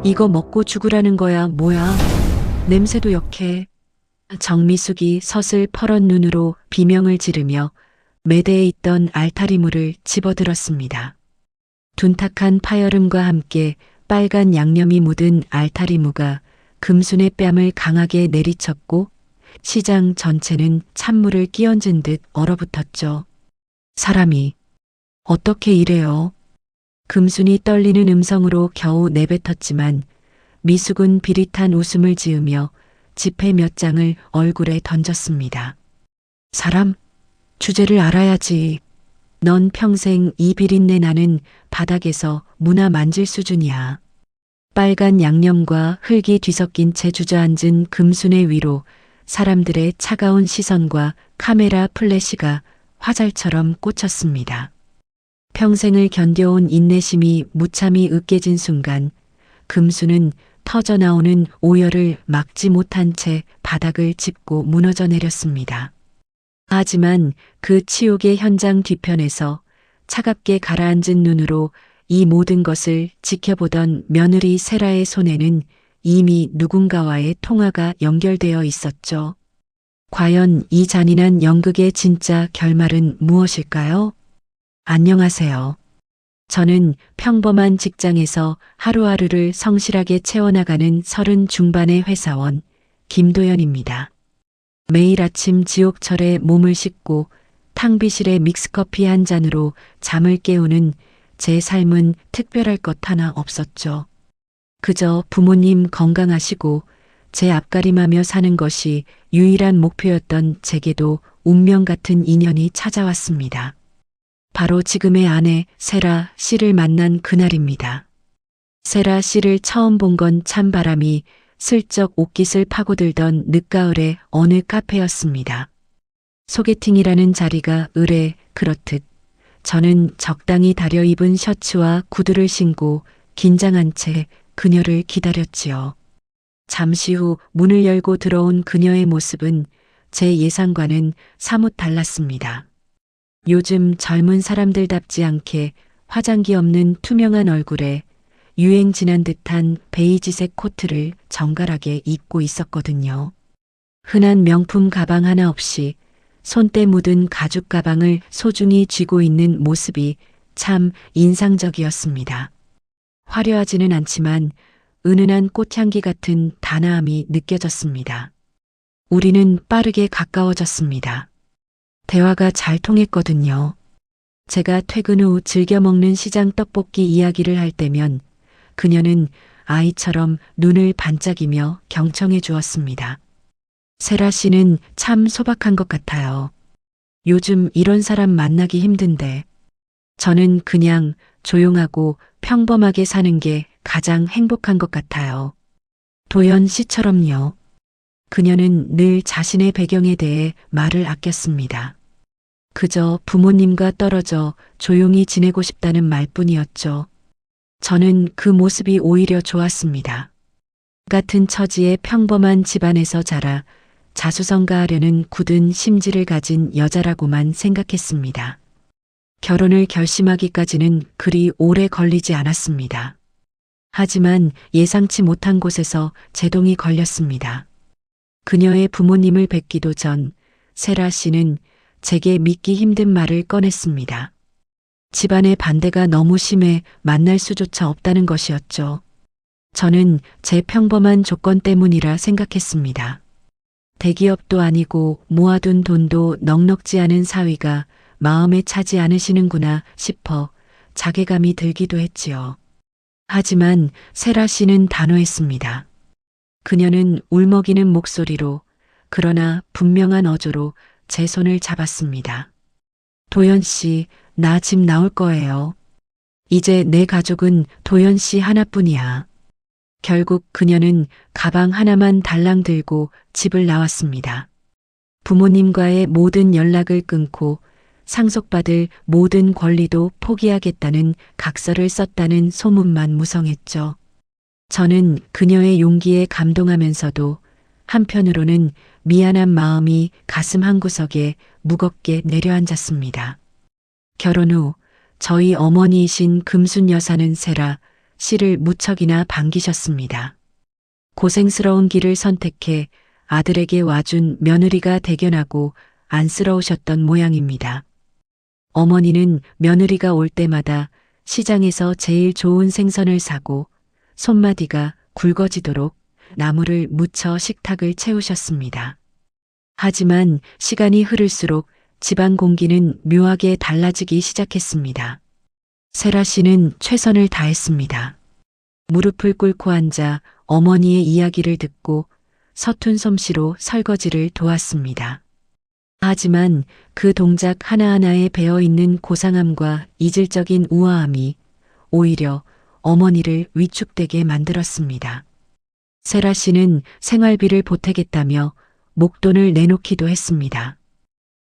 이거 먹고 죽으라는 거야, 뭐야. 냄새도 역해. 정미숙이 서슬 퍼런 눈으로 비명을 지르며 매대에 있던 알타리물을 집어들었습니다. 둔탁한 파여름과 함께 빨간 양념이 묻은 알타리무가 금순의 뺨을 강하게 내리쳤고 시장 전체는 찬물을 끼얹은 듯 얼어붙었죠. 사람이 어떻게 이래요? 금순이 떨리는 음성으로 겨우 내뱉었지만 미숙은 비릿한 웃음을 지으며 지폐 몇 장을 얼굴에 던졌습니다. 사람? 주제를 알아야지. 넌 평생 이 비린내 나는 바닥에서 무나 만질 수준이야. 빨간 양념과 흙이 뒤섞인 채 주저앉은 금순의 위로 사람들의 차가운 시선과 카메라 플래시가 화살처럼 꽂혔습니다. 평생을 견뎌온 인내심이 무참히 으깨진 순간 금순은 터져나오는 오열을 막지 못한 채 바닥을 짚고 무너져 내렸습니다. 하지만 그 치욕의 현장 뒤편에서 차갑게 가라앉은 눈으로 이 모든 것을 지켜보던 며느리 세라의 손에는 이미 누군가와의 통화가 연결되어 있었죠. 과연 이 잔인한 연극의 진짜 결말은 무엇일까요? 안녕하세요. 저는 평범한 직장에서 하루하루를 성실하게 채워나가는 30 중반의 회사원 김도연입니다. 매일 아침 지옥철에 몸을 싣고 탕비실의 믹스커피 한 잔으로 잠을 깨우는 제 삶은 특별할 것 하나 없었죠. 그저 부모님 건강하시고 제 앞가림하며 사는 것이 유일한 목표였던 제게도 운명 같은 인연이 찾아왔습니다. 바로 지금의 아내 세라 씨를 만난 그날입니다. 세라 씨를 처음 본 건 찬바람이 슬쩍 옷깃을 파고들던 늦가을의 어느 카페였습니다. 소개팅이라는 자리가 의례 그렇듯 저는 적당히 다려입은 셔츠와 구두를 신고 긴장한 채 그녀를 기다렸지요. 잠시 후 문을 열고 들어온 그녀의 모습은 제 예상과는 사뭇 달랐습니다. 요즘 젊은 사람들답지 않게 화장기 없는 투명한 얼굴에 유행 지난 듯한 베이지색 코트를 정갈하게 입고 있었거든요. 흔한 명품 가방 하나 없이 손때 묻은 가죽 가방을 소중히 쥐고 있는 모습이 참 인상적이었습니다. 화려하지는 않지만 은은한 꽃향기 같은 단아함이 느껴졌습니다. 우리는 빠르게 가까워졌습니다. 대화가 잘 통했거든요. 제가 퇴근 후 즐겨 먹는 시장 떡볶이 이야기를 할 때면 그녀는 아이처럼 눈을 반짝이며 경청해 주었습니다. 세라 씨는 참 소박한 것 같아요. 요즘 이런 사람 만나기 힘든데 저는 그냥 조용하고 평범하게 사는 게 가장 행복한 것 같아요. 도연 씨처럼요. 그녀는 늘 자신의 배경에 대해 말을 아꼈습니다. 그저 부모님과 떨어져 조용히 지내고 싶다는 말뿐이었죠. 저는 그 모습이 오히려 좋았습니다. 같은 처지의 평범한 집안에서 자라 자수성가하려는 굳은 심지를 가진 여자라고만 생각했습니다. 결혼을 결심하기까지는 그리 오래 걸리지 않았습니다. 하지만 예상치 못한 곳에서 제동이 걸렸습니다. 그녀의 부모님을 뵙기도 전 세라 씨는 제게 믿기 힘든 말을 꺼냈습니다. 집안의 반대가 너무 심해 만날 수조차 없다는 것이었죠. 저는 제 평범한 조건 때문이라 생각했습니다. 대기업도 아니고 모아둔 돈도 넉넉지 않은 사위가 마음에 차지 않으시는구나 싶어 자괴감이 들기도 했지요. 하지만 세라 씨는 단호했습니다. 그녀는 울먹이는 목소리로 그러나 분명한 어조로 제 손을 잡았습니다. 도연 씨, 나 집 나올 거예요. 이제 내 가족은 도연 씨 하나뿐이야. 결국 그녀는 가방 하나만 달랑 들고 집을 나왔습니다. 부모님과의 모든 연락을 끊고 상속받을 모든 권리도 포기하겠다는 각서를 썼다는 소문만 무성했죠. 저는 그녀의 용기에 감동하면서도 한편으로는 미안한 마음이 가슴 한구석에 무겁게 내려앉았습니다. 결혼 후 저희 어머니이신 금순 여사는 세라 씨를 무척이나 반기셨습니다. 고생스러운 길을 선택해 아들에게 와준 며느리가 대견하고 안쓰러우셨던 모양입니다. 어머니는 며느리가 올 때마다 시장에서 제일 좋은 생선을 사고 손마디가 굵어지도록 나물을 무쳐 식탁을 채우셨습니다. 하지만 시간이 흐를수록 집안 공기는 묘하게 달라지기 시작했습니다. 세라 씨는 최선을 다했습니다. 무릎을 꿇고 앉아 어머니의 이야기를 듣고 서툰 솜씨로 설거지를 도왔습니다. 하지만 그 동작 하나하나에 배어있는 고상함과 이질적인 우아함이 오히려 어머니를 위축되게 만들었습니다. 세라 씨는 생활비를 보태겠다며 목돈을 내놓기도 했습니다.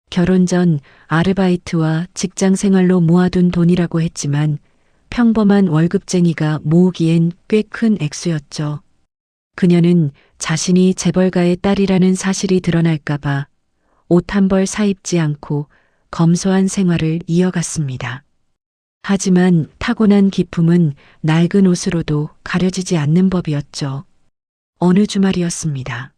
결혼 전 아르바이트와 직장 생활로 모아둔 돈이라고 했지만 평범한 월급쟁이가 모으기엔 꽤 큰 액수였죠. 그녀는 자신이 재벌가의 딸이라는 사실이 드러날까봐 옷 한 벌 사입지 않고 검소한 생활을 이어갔습니다. 하지만 타고난 기품은 낡은 옷으로도 가려지지 않는 법이었죠. 어느 주말이었습니다.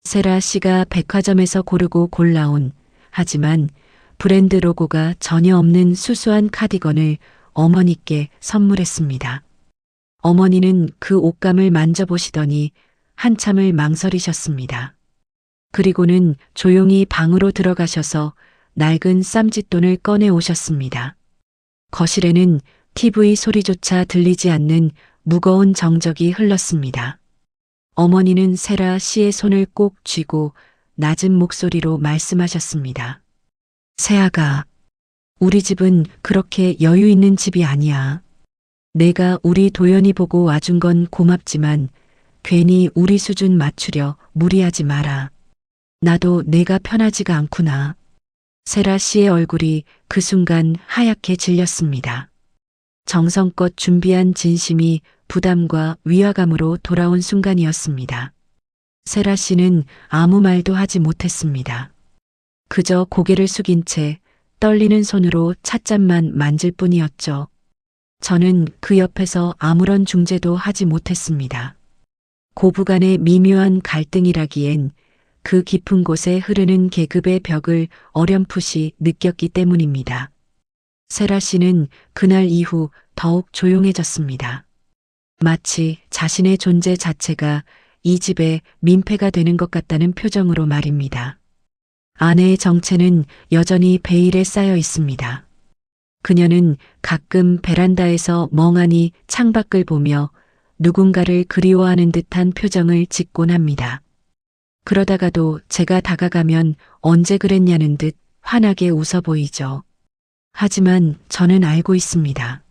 세라 씨가 백화점에서 고르고 골라온 하지만 브랜드 로고가 전혀 없는 수수한 카디건을 어머니께 선물했습니다. 어머니는 그 옷감을 만져보시더니 한참을 망설이셨습니다. 그리고는 조용히 방으로 들어가셔서 낡은 쌈짓돈을 꺼내 오셨습니다. 거실에는 TV 소리조차 들리지 않는 무거운 정적이 흘렀습니다. 어머니는 세라 씨의 손을 꼭 쥐고 낮은 목소리로 말씀하셨습니다. 세아가, 우리 집은 그렇게 여유 있는 집이 아니야. 내가 우리 도연이 보고 와준 건 고맙지만 괜히 우리 수준 맞추려 무리하지 마라. 나도 내가 편하지가 않구나. 세라 씨의 얼굴이 그 순간 하얗게 질렸습니다. 정성껏 준비한 진심이 부담과 위화감으로 돌아온 순간이었습니다. 세라 씨는 아무 말도 하지 못했습니다. 그저 고개를 숙인 채 떨리는 손으로 찻잔만 만질 뿐이었죠. 저는 그 옆에서 아무런 중재도 하지 못했습니다. 고부간의 미묘한 갈등이라기엔 그 깊은 곳에 흐르는 계급의 벽을 어렴풋이 느꼈기 때문입니다. 세라 씨는 그날 이후 더욱 조용해졌습니다. 마치 자신의 존재 자체가 이 집의 민폐가 되는 것 같다는 표정으로 말입니다. 아내의 정체는 여전히 베일에 쌓여 있습니다. 그녀는 가끔 베란다에서 멍하니 창밖을 보며 누군가를 그리워하는 듯한 표정을 짓곤 합니다. 그러다가도 제가 다가가면 언제 그랬냐는 듯 환하게 웃어 보이죠. 하지만 저는 알고 있습니다.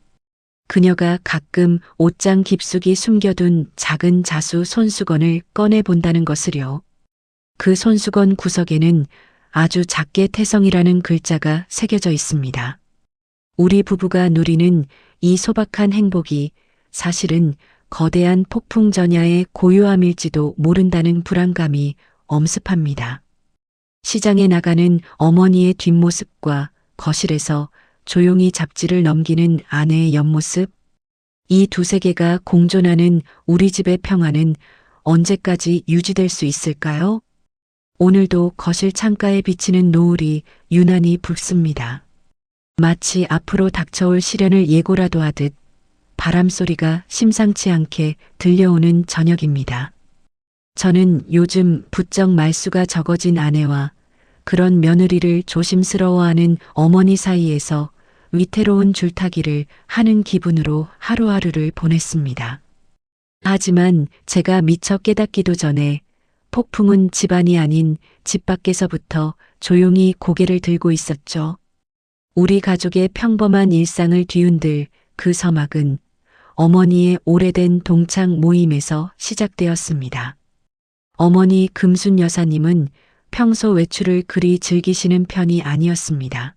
그녀가 가끔 옷장 깊숙이 숨겨둔 작은 자수 손수건을 꺼내본다는 것을요. 그 손수건 구석에는 아주 작게 태성이라는 글자가 새겨져 있습니다. 우리 부부가 누리는 이 소박한 행복이 사실은 거대한 폭풍 전야의 고요함일지도 모른다는 불안감이 엄습합니다. 시장에 나가는 어머니의 뒷모습과 거실에서 조용히 잡지를 넘기는 아내의 옆모습, 이 두세 개가 공존하는 우리 집의 평화는 언제까지 유지될 수 있을까요? 오늘도 거실 창가에 비치는 노을이 유난히 붉습니다. 마치 앞으로 닥쳐올 시련을 예고라도 하듯 바람 소리가 심상치 않게 들려오는 저녁입니다. 저는 요즘 부쩍 말수가 적어진 아내와 그런 며느리를 조심스러워하는 어머니 사이에서 위태로운 줄타기를 하는 기분으로 하루하루를 보냈습니다. 하지만 제가 미처 깨닫기도 전에 폭풍은 집안이 아닌 집 밖에서부터 조용히 고개를 들고 있었죠. 우리 가족의 평범한 일상을 뒤흔들 그 서막은 어머니의 오래된 동창 모임에서 시작되었습니다. 어머니 금순 여사님은 평소 외출을 그리 즐기시는 편이 아니었습니다.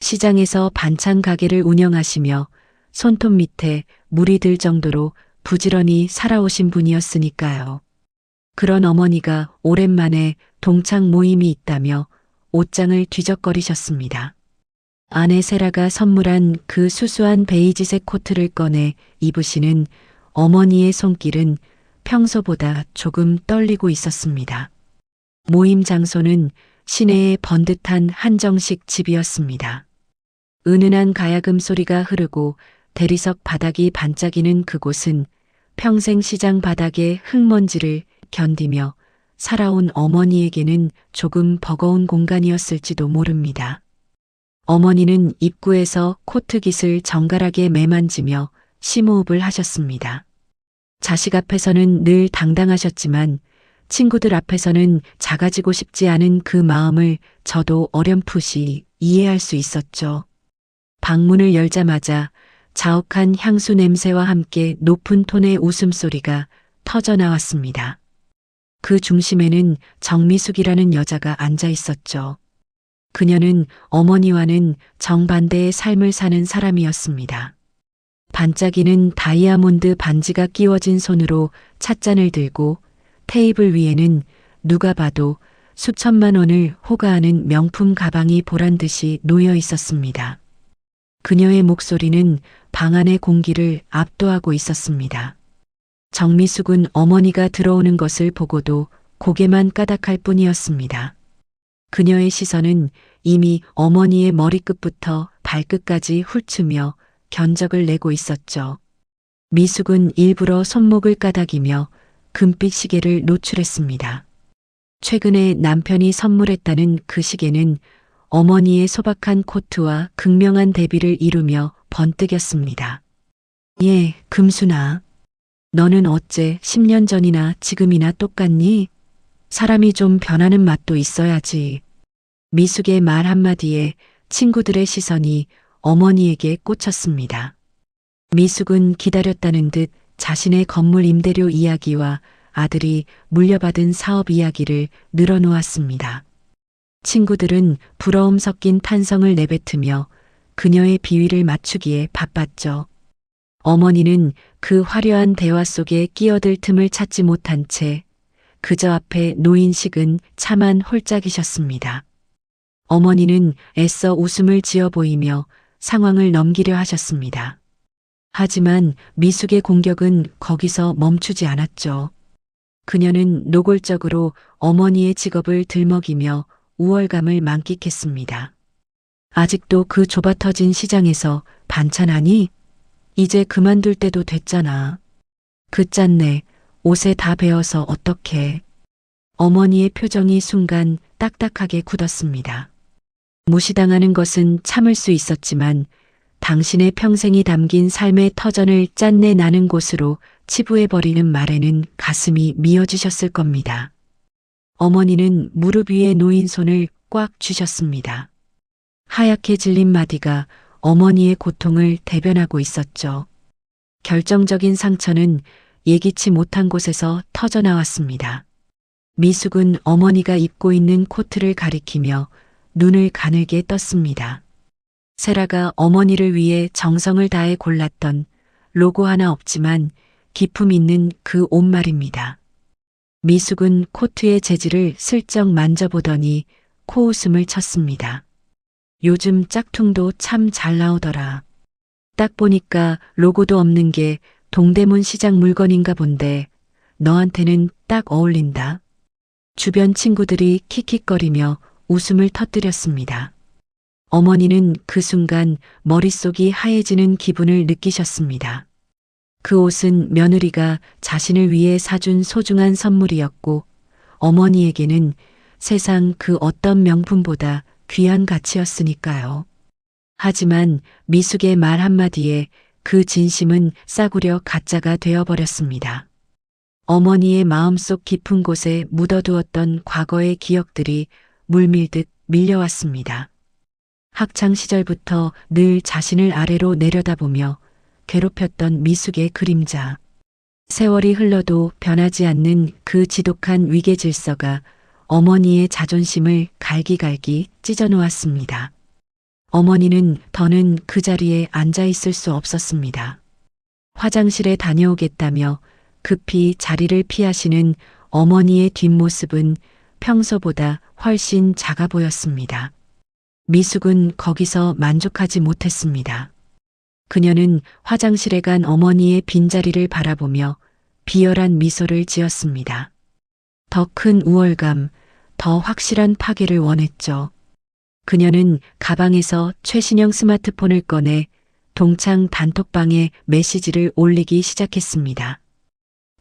시장에서 반찬 가게를 운영하시며 손톱 밑에 물이 들 정도로 부지런히 살아오신 분이었으니까요. 그런 어머니가 오랜만에 동창 모임이 있다며 옷장을 뒤적거리셨습니다. 아내 세라가 선물한 그 수수한 베이지색 코트를 꺼내 입으시는 어머니의 손길은 평소보다 조금 떨리고 있었습니다. 모임 장소는 시내의 번듯한 한정식 집이었습니다. 은은한 가야금 소리가 흐르고 대리석 바닥이 반짝이는 그곳은 평생 시장 바닥의 흙먼지를 견디며 살아온 어머니에게는 조금 버거운 공간이었을지도 모릅니다. 어머니는 입구에서 코트깃을 정갈하게 매만지며 심호흡을 하셨습니다. 자식 앞에서는 늘 당당하셨지만 친구들 앞에서는 작아지고 싶지 않은 그 마음을 저도 어렴풋이 이해할 수 있었죠. 방문을 열자마자 자욱한 향수 냄새와 함께 높은 톤의 웃음소리가 터져나왔습니다. 그 중심에는 정미숙이라는 여자가 앉아 있었죠. 그녀는 어머니와는 정반대의 삶을 사는 사람이었습니다. 반짝이는 다이아몬드 반지가 끼워진 손으로 찻잔을 들고 테이블 위에는 누가 봐도 수천만 원을 호가하는 명품 가방이 보란듯이 놓여 있었습니다. 그녀의 목소리는 방 안의 공기를 압도하고 있었습니다. 정미숙은 어머니가 들어오는 것을 보고도 고개만 까닥할 뿐이었습니다. 그녀의 시선은 이미 어머니의 머리끝부터 발끝까지 훑으며 견적을 내고 있었죠. 미숙은 일부러 손목을 까닥이며 금빛 시계를 노출했습니다. 최근에 남편이 선물했다는 그 시계는 어머니의 소박한 코트와 극명한 대비를 이루며 번뜩였습니다. 예, 금순아. 너는 어째 10년 전이나 지금이나 똑같니? 사람이 좀 변하는 맛도 있어야지. 미숙의 말 한마디에 친구들의 시선이 어머니에게 꽂혔습니다. 미숙은 기다렸다는 듯 자신의 건물 임대료 이야기와 아들이 물려받은 사업 이야기를 늘어놓았습니다. 친구들은 부러움 섞인 탄성을 내뱉으며 그녀의 비위를 맞추기에 바빴죠. 어머니는 그 화려한 대화 속에 끼어들 틈을 찾지 못한 채 그저 앞에 놓인 식은 차만 홀짝이셨습니다. 어머니는 애써 웃음을 지어 보이며 상황을 넘기려 하셨습니다. 하지만 미숙의 공격은 거기서 멈추지 않았죠. 그녀는 노골적으로 어머니의 직업을 들먹이며 우월감을 만끽했습니다. 아직도 그 좁아터진 시장에서 반찬하니? 이제 그만둘 때도 됐잖아. 그 짠내 옷에 다 배어서 어떡해. 어머니의 표정이 순간 딱딱하게 굳었습니다. 무시당하는 것은 참을 수 있었지만 당신의 평생이 담긴 삶의 터전을 짠내 나는 곳으로 치부해버리는 말에는 가슴이 미어지셨을 겁니다. 어머니는 무릎 위에 놓인 손을 꽉 쥐셨습니다. 하얗게 질린 마디가 어머니의 고통을 대변하고 있었죠. 결정적인 상처는 예기치 못한 곳에서 터져나왔습니다. 미숙은 어머니가 입고 있는 코트를 가리키며 눈을 가늘게 떴습니다. 세라가 어머니를 위해 정성을 다해 골랐던 로고 하나 없지만 기품 있는 그 옷 말입니다. 미숙은 코트의 재질을 슬쩍 만져보더니 코웃음을 쳤습니다. 요즘 짝퉁도 참 잘 나오더라. 딱 보니까 로고도 없는 게 동대문 시장 물건인가 본데 너한테는 딱 어울린다. 주변 친구들이 킥킥거리며 웃음을 터뜨렸습니다. 어머니는 그 순간 머릿속이 하얘지는 기분을 느끼셨습니다. 그 옷은 며느리가 자신을 위해 사준 소중한 선물이었고 어머니에게는 세상 그 어떤 명품보다 귀한 가치였으니까요. 하지만 미숙의 말 한마디에 그 진심은 싸구려 가짜가 되어버렸습니다. 어머니의 마음속 깊은 곳에 묻어두었던 과거의 기억들이 물밀듯 밀려왔습니다. 학창 시절부터 늘 자신을 아래로 내려다보며 괴롭혔던 미숙의 그림자. 세월이 흘러도 변하지 않는 그 지독한 위계 질서가 어머니의 자존심을 갈기갈기 찢어놓았습니다. 어머니는 더는 그 자리에 앉아 있을 수 없었습니다. 화장실에 다녀오겠다며 급히 자리를 피하시는 어머니의 뒷모습은 평소보다 훨씬 작아 보였습니다. 미숙은 거기서 만족하지 못했습니다. 그녀는 화장실에 간 어머니의 빈자리를 바라보며 비열한 미소를 지었습니다. 더 큰 우월감, 더 확실한 파괴를 원했죠. 그녀는 가방에서 최신형 스마트폰을 꺼내 동창 단톡방에 메시지를 올리기 시작했습니다.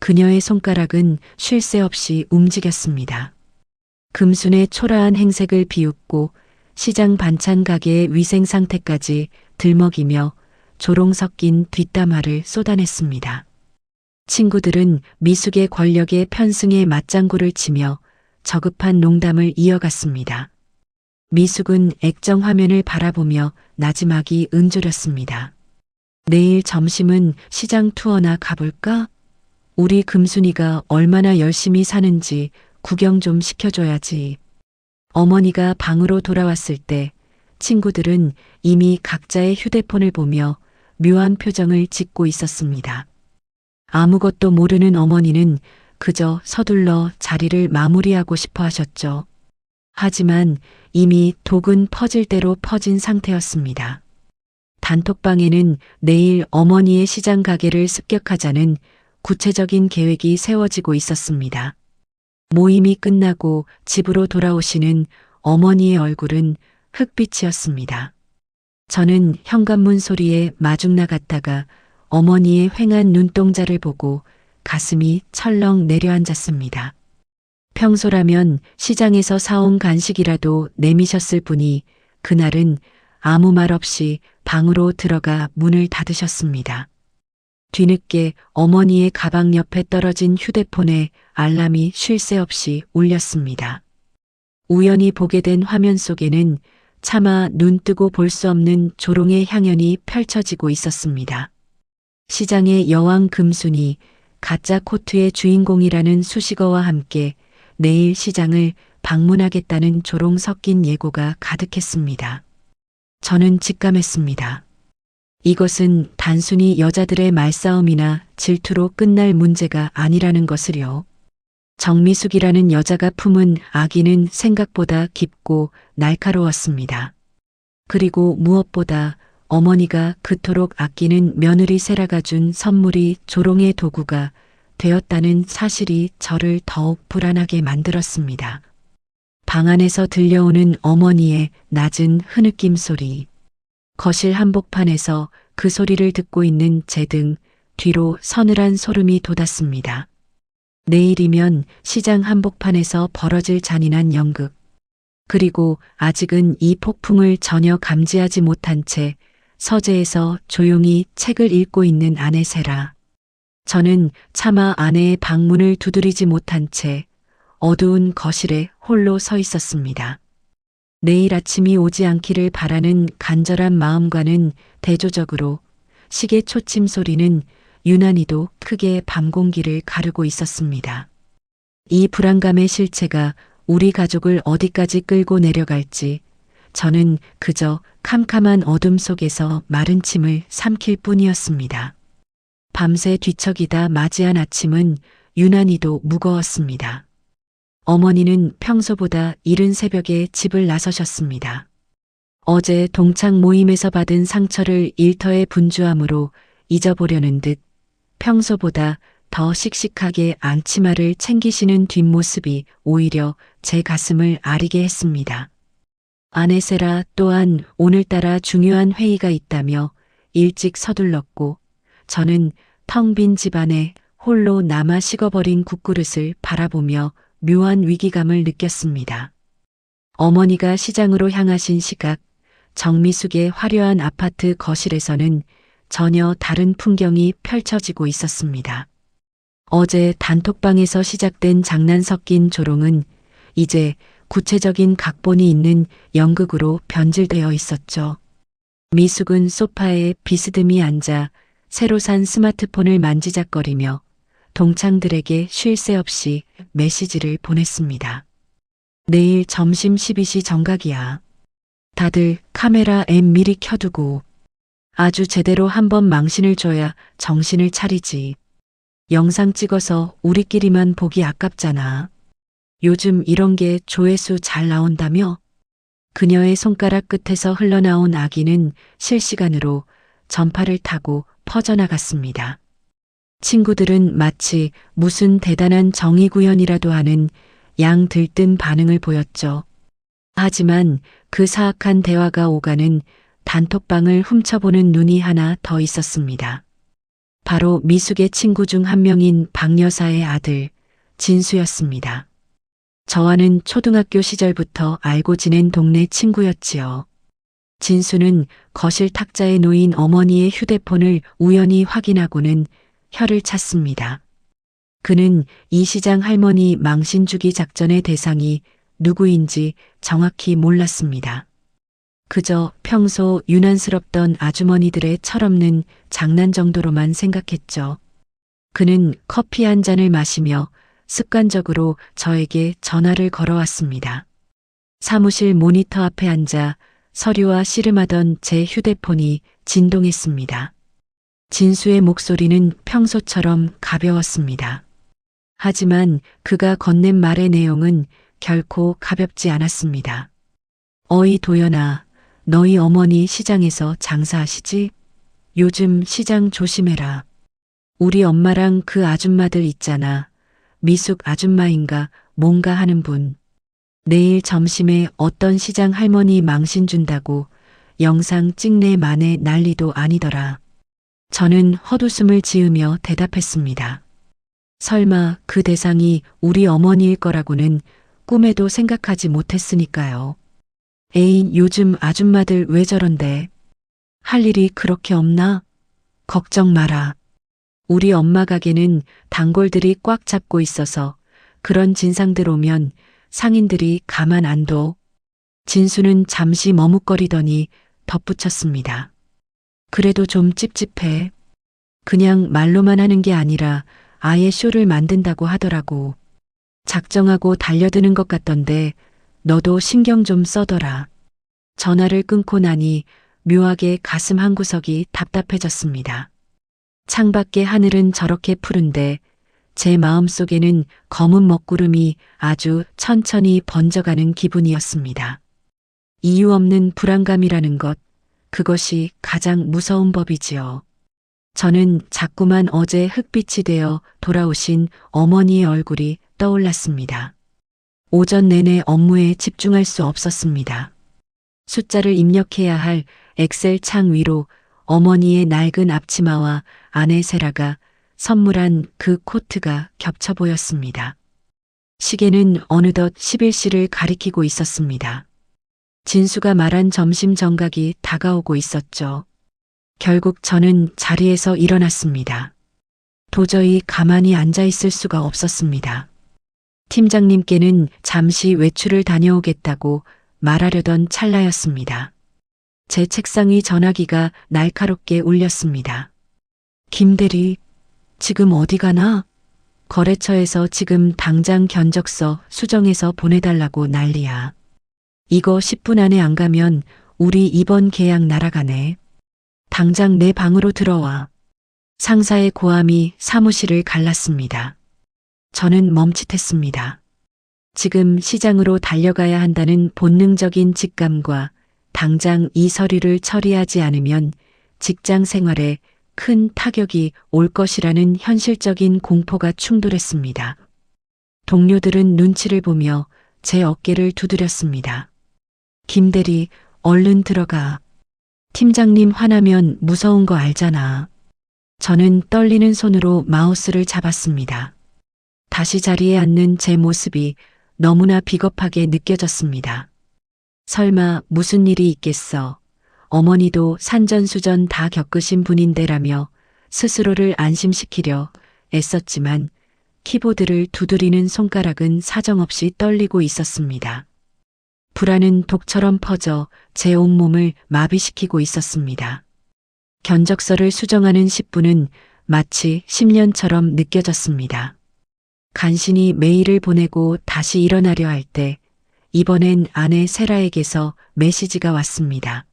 그녀의 손가락은 쉴 새 없이 움직였습니다. 금순의 초라한 행색을 비웃고 시장 반찬 가게의 위생 상태까지 들먹이며 조롱 섞인 뒷담화를 쏟아냈습니다. 친구들은 미숙의 권력의 편승에 맞장구를 치며 저급한 농담을 이어갔습니다. 미숙은 액정 화면을 바라보며 나지막이 은조렸습니다. 내일 점심은 시장 투어나 가볼까? 우리 금순이가 얼마나 열심히 사는지 구경 좀 시켜줘야지. 어머니가 방으로 돌아왔을 때 친구들은 이미 각자의 휴대폰을 보며 묘한 표정을 짓고 있었습니다. 아무것도 모르는 어머니는 그저 서둘러 자리를 마무리하고 싶어 하셨죠. 하지만 이미 독은 퍼질 대로 퍼진 상태였습니다. 단톡방에는 내일 어머니의 시장 가게를 습격하자는 구체적인 계획이 세워지고 있었습니다. 모임이 끝나고 집으로 돌아오시는 어머니의 얼굴은 흑빛이었습니다. 저는 현관문 소리에 마중 나갔다가 어머니의 휑한 눈동자를 보고 가슴이 철렁 내려앉았습니다. 평소라면 시장에서 사온 간식이라도 내미셨을 분이 그날은 아무 말 없이 방으로 들어가 문을 닫으셨습니다. 뒤늦게 어머니의 가방 옆에 떨어진 휴대폰에 알람이 쉴 새 없이 울렸습니다. 우연히 보게 된 화면 속에는 차마 눈 뜨고 볼 수 없는 조롱의 향연이 펼쳐지고 있었습니다. 시장의 여왕 금순이 가짜 코트의 주인공이라는 수식어와 함께 내일 시장을 방문하겠다는 조롱 섞인 예고가 가득했습니다. 저는 직감했습니다. 이것은 단순히 여자들의 말싸움이나 질투로 끝날 문제가 아니라는 것을요. 정미숙이라는 여자가 품은 악의는 생각보다 깊고 날카로웠습니다. 그리고 무엇보다 어머니가 그토록 아끼는 며느리 세라가 준 선물이 조롱의 도구가 되었다는 사실이 저를 더욱 불안하게 만들었습니다. 방 안에서 들려오는 어머니의 낮은 흐느낌 소리. 거실 한복판에서 그 소리를 듣고 있는 제 등 뒤로 서늘한 소름이 돋았습니다. 내일이면 시장 한복판에서 벌어질 잔인한 연극. 그리고 아직은 이 폭풍을 전혀 감지하지 못한 채 서재에서 조용히 책을 읽고 있는 아내 세라. 저는 차마 아내의 방문을 두드리지 못한 채 어두운 거실에 홀로 서 있었습니다. 내일 아침이 오지 않기를 바라는 간절한 마음과는 대조적으로 시계 초침 소리는 유난히도 크게 밤 공기를 가르고 있었습니다. 이 불안감의 실체가 우리 가족을 어디까지 끌고 내려갈지 저는 그저 캄캄한 어둠 속에서 마른 침을 삼킬 뿐이었습니다. 밤새 뒤척이다 맞이한 아침은 유난히도 무거웠습니다. 어머니는 평소보다 이른 새벽에 집을 나서셨습니다. 어제 동창 모임에서 받은 상처를 일터에 분주함으로 잊어보려는 듯 평소보다 더 씩씩하게 안치마를 챙기시는 뒷모습이 오히려 제 가슴을 아리게 했습니다. 아내 세라 또한 오늘따라 중요한 회의가 있다며 일찍 서둘렀고 저는 텅 빈 집안에 홀로 남아 식어버린 국그릇을 바라보며 묘한 위기감을 느꼈습니다. 어머니가 시장으로 향하신 시각, 정미숙의 화려한 아파트 거실에서는 전혀 다른 풍경이 펼쳐지고 있었습니다. 어제 단톡방에서 시작된 장난 섞인 조롱은 이제 구체적인 각본이 있는 연극으로 변질되어 있었죠. 미숙은 소파에 비스듬히 앉아 새로 산 스마트폰을 만지작거리며 동창들에게 쉴 새 없이 메시지를 보냈습니다. 내일 점심 12시 정각이야. 다들 카메라 앱 미리 켜두고 아주 제대로 한번 망신을 줘야 정신을 차리지. 영상 찍어서 우리끼리만 보기 아깝잖아. 요즘 이런 게 조회수 잘 나온다며? 그녀의 손가락 끝에서 흘러나온 아기는 실시간으로 전파를 타고 퍼져나갔습니다. 친구들은 마치 무슨 대단한 정의구현이라도 하는 양 들뜬 반응을 보였죠. 하지만 그 사악한 대화가 오가는 단톡방을 훔쳐보는 눈이 하나 더 있었습니다. 바로 미숙의 친구 중 한 명인 박 여사의 아들 진수였습니다. 저와는 초등학교 시절부터 알고 지낸 동네 친구였지요. 진수는 거실 탁자에 놓인 어머니의 휴대폰을 우연히 확인하고는 혀를 찼습니다. 그는 이 시장 할머니 망신주기 작전의 대상이 누구인지 정확히 몰랐습니다. 그저 평소 유난스럽던 아주머니들의 철없는 장난 정도로만 생각했죠. 그는 커피 한 잔을 마시며 습관적으로 저에게 전화를 걸어왔습니다. 사무실 모니터 앞에 앉아 서류와 씨름하던 제 휴대폰이 진동했습니다. 진수의 목소리는 평소처럼 가벼웠습니다. 하지만 그가 건넨 말의 내용은 결코 가볍지 않았습니다. 어이 도연아, 너희 어머니 시장에서 장사하시지? 요즘 시장 조심해라. 우리 엄마랑 그 아줌마들 있잖아. 미숙 아줌마인가 뭔가 하는 분. 내일 점심에 어떤 시장 할머니 망신 준다고 영상 찍네 마네 난리도 아니더라. 저는 헛웃음을 지으며 대답했습니다. 설마 그 대상이 우리 어머니일 거라고는 꿈에도 생각하지 못했으니까요. 에이, 요즘 아줌마들 왜 저런데? 할 일이 그렇게 없나? 걱정 마라. 우리 엄마 가게는 단골들이 꽉 잡고 있어서 그런 진상들 오면 상인들이 가만 안 둬. 진수는 잠시 머뭇거리더니 덧붙였습니다. 그래도 좀 찝찝해. 그냥 말로만 하는 게 아니라 아예 쇼를 만든다고 하더라고. 작정하고 달려드는 것 같던데 너도 신경 좀 써더라. 전화를 끊고 나니 묘하게 가슴 한구석이 답답해졌습니다. 창밖의 하늘은 저렇게 푸른데 제 마음속에는 검은 먹구름이 아주 천천히 번져가는 기분이었습니다. 이유 없는 불안감이라는 것, 그것이 가장 무서운 법이지요. 저는 자꾸만 어제 흙빛이 되어 돌아오신 어머니의 얼굴이 떠올랐습니다. 오전 내내 업무에 집중할 수 없었습니다. 숫자를 입력해야 할 엑셀 창 위로 어머니의 낡은 앞치마와 아내 세라가 선물한 그 코트가 겹쳐 보였습니다. 시계는 어느덧 11시를 가리키고 있었습니다. 진수가 말한 점심 정각이 다가오고 있었죠. 결국 저는 자리에서 일어났습니다. 도저히 가만히 앉아 있을 수가 없었습니다. 팀장님께는 잠시 외출을 다녀오겠다고 말하려던 찰나였습니다. 제 책상위 전화기가 날카롭게 울렸습니다. 김 대리, 지금 어디 가나? 거래처에서 지금 당장 견적서 수정해서 보내달라고 난리야. 이거 10분 안에 안 가면 우리 이번 계약 날아가네. 당장 내 방으로 들어와. 상사의 고함이 사무실을 갈랐습니다. 저는 멈칫했습니다. 지금 시장으로 달려가야 한다는 본능적인 직감과 당장 이 서류를 처리하지 않으면 직장 생활에 큰 타격이 올 것이라는 현실적인 공포가 충돌했습니다. 동료들은 눈치를 보며 제 어깨를 두드렸습니다. 김 대리, 얼른 들어가. 팀장님 화나면 무서운 거 알잖아. 저는 떨리는 손으로 마우스를 잡았습니다. 다시 자리에 앉는 제 모습이 너무나 비겁하게 느껴졌습니다. 설마 무슨 일이 있겠어. 어머니도 산전수전 다 겪으신 분인데라며 스스로를 안심시키려 애썼지만 키보드를 두드리는 손가락은 사정없이 떨리고 있었습니다. 불안은 독처럼 퍼져 제 온몸을 마비시키고 있었습니다. 견적서를 수정하는 10분은 마치 10년처럼 느껴졌습니다. 간신히 메일을 보내고 다시 일어나려 할 때 이번엔 아내 세라에게서 메시지가 왔습니다.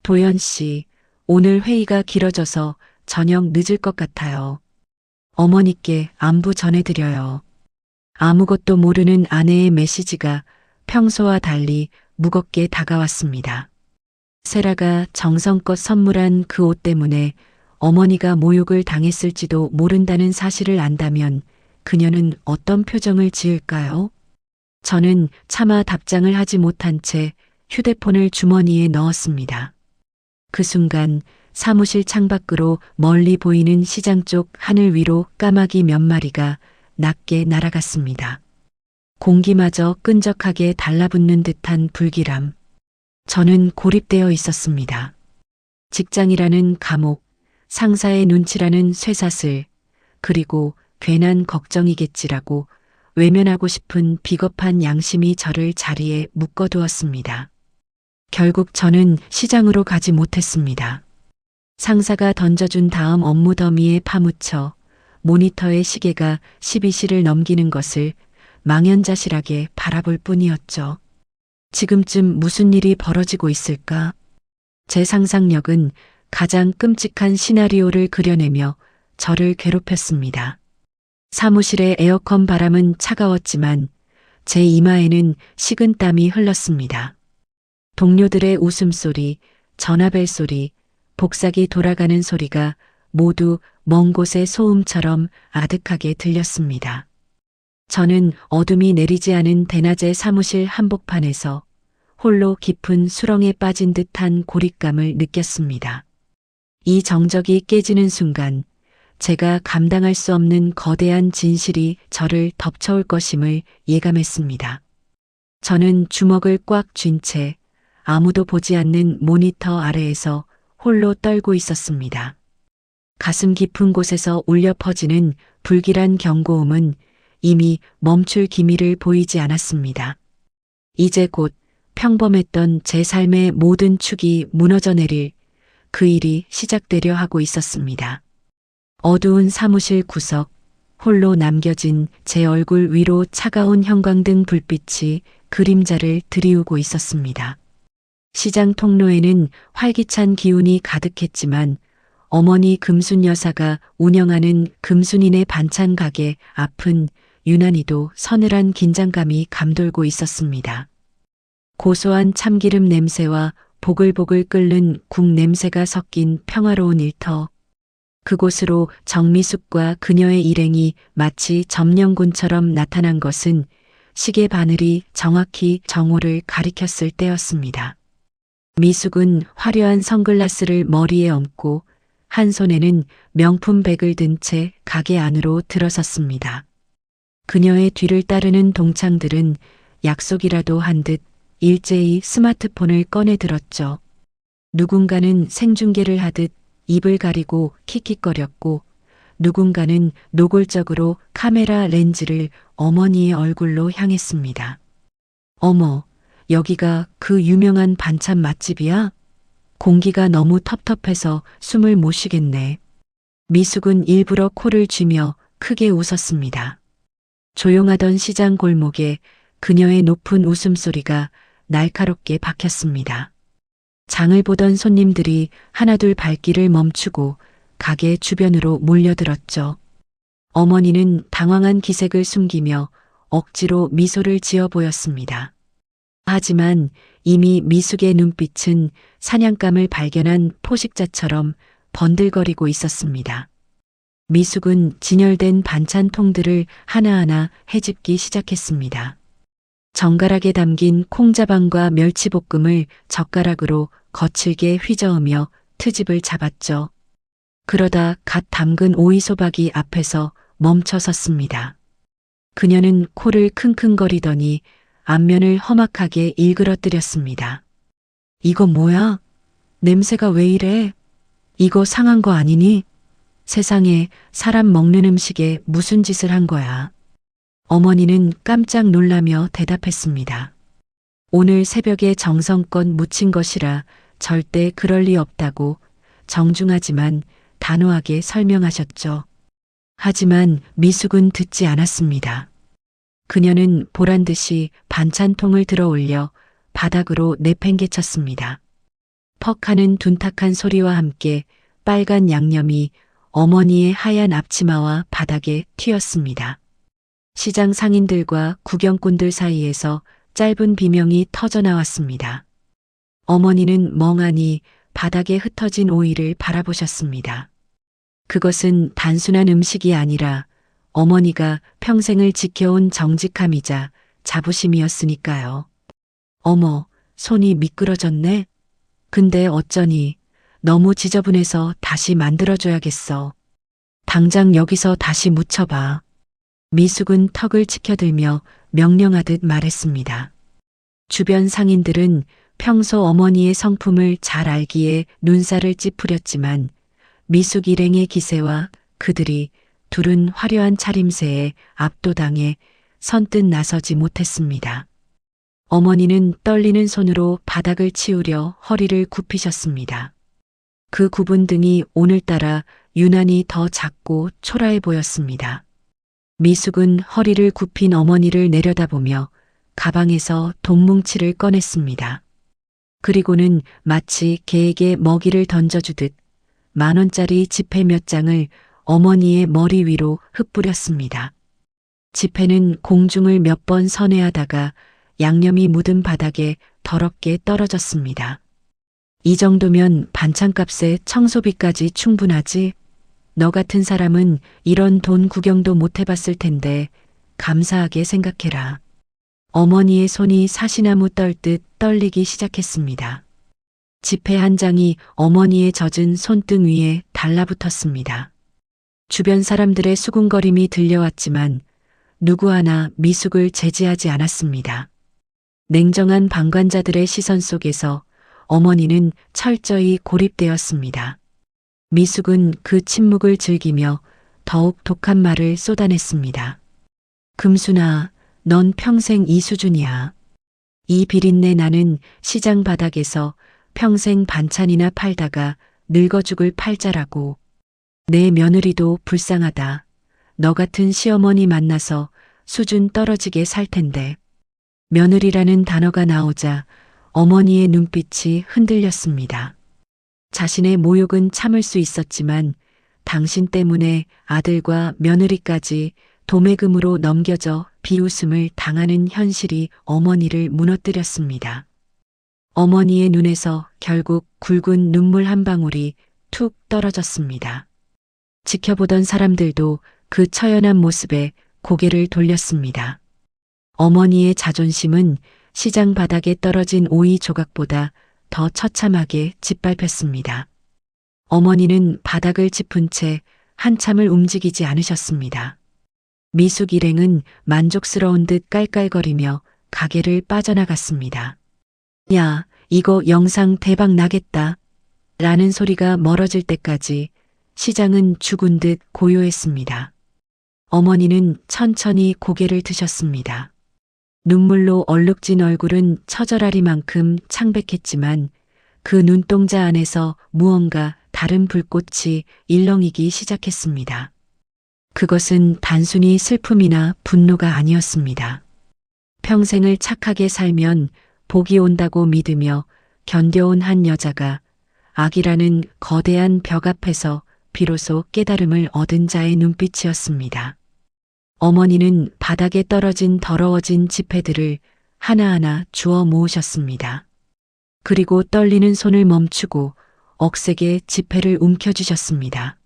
도연 씨, 오늘 회의가 길어져서 저녁 늦을 것 같아요. 어머니께 안부 전해드려요. 아무것도 모르는 아내의 메시지가 평소와 달리 무겁게 다가왔습니다. 세라가 정성껏 선물한 그 옷 때문에 어머니가 모욕을 당했을지도 모른다는 사실을 안다면 그녀는 어떤 표정을 지을까요? 저는 차마 답장을 하지 못한 채 휴대폰을 주머니에 넣었습니다. 그 순간 사무실 창밖으로 멀리 보이는 시장 쪽 하늘 위로 까마귀 몇 마리가 낮게 날아갔습니다. 공기마저 끈적하게 달라붙는 듯한 불길함. 저는 고립되어 있었습니다. 직장이라는 감옥, 상사의 눈치라는 쇠사슬, 그리고 괜한 걱정이겠지라고 외면하고 싶은 비겁한 양심이 저를 자리에 묶어두었습니다. 결국 저는 시장으로 가지 못했습니다. 상사가 던져준 다음 업무 더미에 파묻혀 모니터의 시계가 12시를 넘기는 것을 망연자실하게 바라볼 뿐이었죠. 지금쯤 무슨 일이 벌어지고 있을까? 제 상상력은 가장 끔찍한 시나리오를 그려내며 저를 괴롭혔습니다. 사무실의 에어컨 바람은 차가웠지만 제 이마에는 식은 땀이 흘렀습니다. 동료들의 웃음소리, 전화벨 소리, 복사기 돌아가는 소리가 모두 먼 곳의 소음처럼 아득하게 들렸습니다. 저는 어둠이 내리지 않은 대낮의 사무실 한복판에서 홀로 깊은 수렁에 빠진 듯한 고립감을 느꼈습니다. 이 정적이 깨지는 순간 제가 감당할 수 없는 거대한 진실이 저를 덮쳐올 것임을 예감했습니다. 저는 주먹을 꽉 쥔 채 아무도 보지 않는 모니터 아래에서 홀로 떨고 있었습니다. 가슴 깊은 곳에서 울려 퍼지는 불길한 경고음은 이미 멈출 기미를 보이지 않았습니다. 이제 곧 평범했던 제 삶의 모든 축이 무너져 내릴 그 일이 시작되려 하고 있었습니다. 어두운 사무실 구석, 홀로 남겨진 제 얼굴 위로 차가운 형광등 불빛이 그림자를 드리우고 있었습니다. 시장 통로에는 활기찬 기운이 가득했지만 어머니 금순 여사가 운영하는 금순이네 반찬 가게 앞은 유난히도 서늘한 긴장감이 감돌고 있었습니다. 고소한 참기름 냄새와 보글보글 끓는 국 냄새가 섞인 평화로운 일터. 그곳으로 정미숙과 그녀의 일행이 마치 점령군처럼 나타난 것은 시계 바늘이 정확히 정오를 가리켰을 때였습니다. 미숙은 화려한 선글라스를 머리에 얹고 한 손에는 명품 백을 든 채 가게 안으로 들어섰습니다. 그녀의 뒤를 따르는 동창들은 약속이라도 한 듯 일제히 스마트폰을 꺼내 들었죠. 누군가는 생중계를 하듯 입을 가리고 킥킥거렸고 누군가는 노골적으로 카메라 렌즈를 어머니의 얼굴로 향했습니다. 어머, 여기가 그 유명한 반찬 맛집이야? 공기가 너무 텁텁해서 숨을 못 쉬겠네. 미숙은 일부러 코를 쥐며 크게 웃었습니다. 조용하던 시장 골목에 그녀의 높은 웃음소리가 날카롭게 박혔습니다. 장을 보던 손님들이 하나둘 발길을 멈추고 가게 주변으로 몰려들었죠. 어머니는 당황한 기색을 숨기며 억지로 미소를 지어 보였습니다. 하지만 이미 미숙의 눈빛은 사냥감을 발견한 포식자처럼 번들거리고 있었습니다. 미숙은 진열된 반찬통들을 하나하나 헤집기 시작했습니다. 정갈하게 담긴 콩자반과 멸치볶음을 젓가락으로 거칠게 휘저으며 트집을 잡았죠. 그러다 갓 담근 오이소박이 앞에서 멈춰 섰습니다. 그녀는 코를 킁킁거리더니 앞면을 험악하게 일그러뜨렸습니다. 이거 뭐야? 냄새가 왜 이래? 이거 상한 거 아니니? 세상에 사람 먹는 음식에 무슨 짓을 한 거야? 어머니는 깜짝 놀라며 대답했습니다. 오늘 새벽에 정성껏 무친 것이라 절대 그럴 리 없다고 정중하지만 단호하게 설명하셨죠. 하지만 미숙은 듣지 않았습니다. 그녀는 보란듯이 반찬통을 들어 올려 바닥으로 내팽개쳤습니다. 퍽 하는 둔탁한 소리와 함께 빨간 양념이 어머니의 하얀 앞치마와 바닥에 튀었습니다. 시장 상인들과 구경꾼들 사이에서 짧은 비명이 터져 나왔습니다. 어머니는 멍하니 바닥에 흩어진 오이를 바라보셨습니다. 그것은 단순한 음식이 아니라 어머니가 평생을 지켜온 정직함이자 자부심이었으니까요. 어머, 손이 미끄러졌네? 근데 어쩌니? 너무 지저분해서 다시 만들어줘야겠어. 당장 여기서 다시 묻혀봐. 미숙은 턱을 치켜들며 명령하듯 말했습니다. 주변 상인들은 평소 어머니의 성품을 잘 알기에 눈살을 찌푸렸지만 미숙 일행의 기세와 그들이 두른 화려한 차림새에 압도당해 선뜻 나서지 못했습니다. 어머니는 떨리는 손으로 바닥을 치우려 허리를 굽히셨습니다. 그 굽은 등이 오늘따라 유난히 더 작고 초라해 보였습니다. 미숙은 허리를 굽힌 어머니를 내려다보며 가방에서 돈뭉치를 꺼냈습니다. 그리고는 마치 개에게 먹이를 던져주듯 10,000원짜리 지폐 몇 장을 어머니의 머리 위로 흩뿌렸습니다. 지폐는 공중을 몇 번 선회하다가 양념이 묻은 바닥에 더럽게 떨어졌습니다. 이 정도면 반찬값에 청소비까지 충분하지? 너 같은 사람은 이런 돈 구경도 못 해봤을 텐데 감사하게 생각해라. 어머니의 손이 사시나무 떨듯 떨리기 시작했습니다. 지폐 한 장이 어머니의 젖은 손등 위에 달라붙었습니다. 주변 사람들의 수군거림이 들려왔지만 누구 하나 미숙을 제지하지 않았습니다. 냉정한 방관자들의 시선 속에서 어머니는 철저히 고립되었습니다. 미숙은 그 침묵을 즐기며 더욱 독한 말을 쏟아냈습니다. 금순아, 넌 평생 이 수준이야. 이 비린내 나는 시장 바닥에서 평생 반찬이나 팔다가 늙어 죽을 팔자라고. 내 며느리도 불쌍하다. 너 같은 시어머니 만나서 수준 떨어지게 살 텐데. 며느리라는 단어가 나오자 어머니의 눈빛이 흔들렸습니다. 자신의 모욕은 참을 수 있었지만 당신 때문에 아들과 며느리까지 도매금으로 넘겨져 비웃음을 당하는 현실이 어머니를 무너뜨렸습니다. 어머니의 눈에서 결국 굵은 눈물 한 방울이 툭 떨어졌습니다. 지켜보던 사람들도 그 처연한 모습에 고개를 돌렸습니다. 어머니의 자존심은 시장 바닥에 떨어진 오이 조각보다 더 처참하게 짓밟혔습니다. 어머니는 바닥을 짚은 채 한참을 움직이지 않으셨습니다. 미숙 일행은 만족스러운 듯 깔깔거리며 가게를 빠져나갔습니다. 야, 이거 영상 대박 나겠다. 라는 소리가 멀어질 때까지 시장은 죽은 듯 고요했습니다. 어머니는 천천히 고개를 드셨습니다. 눈물로 얼룩진 얼굴은 처절하리만큼 창백했지만 그 눈동자 안에서 무언가 다른 불꽃이 일렁이기 시작했습니다. 그것은 단순히 슬픔이나 분노가 아니었습니다. 평생을 착하게 살면 복이 온다고 믿으며 견뎌온 한 여자가 악이라는 거대한 벽 앞에서 비로소 깨달음을 얻은 자의 눈빛이었습니다. 어머니는 바닥에 떨어진 더러워진 지폐들을 하나하나 주워 모으셨습니다. 그리고 떨리는 손을 멈추고 억세게 지폐를 움켜쥐셨습니다.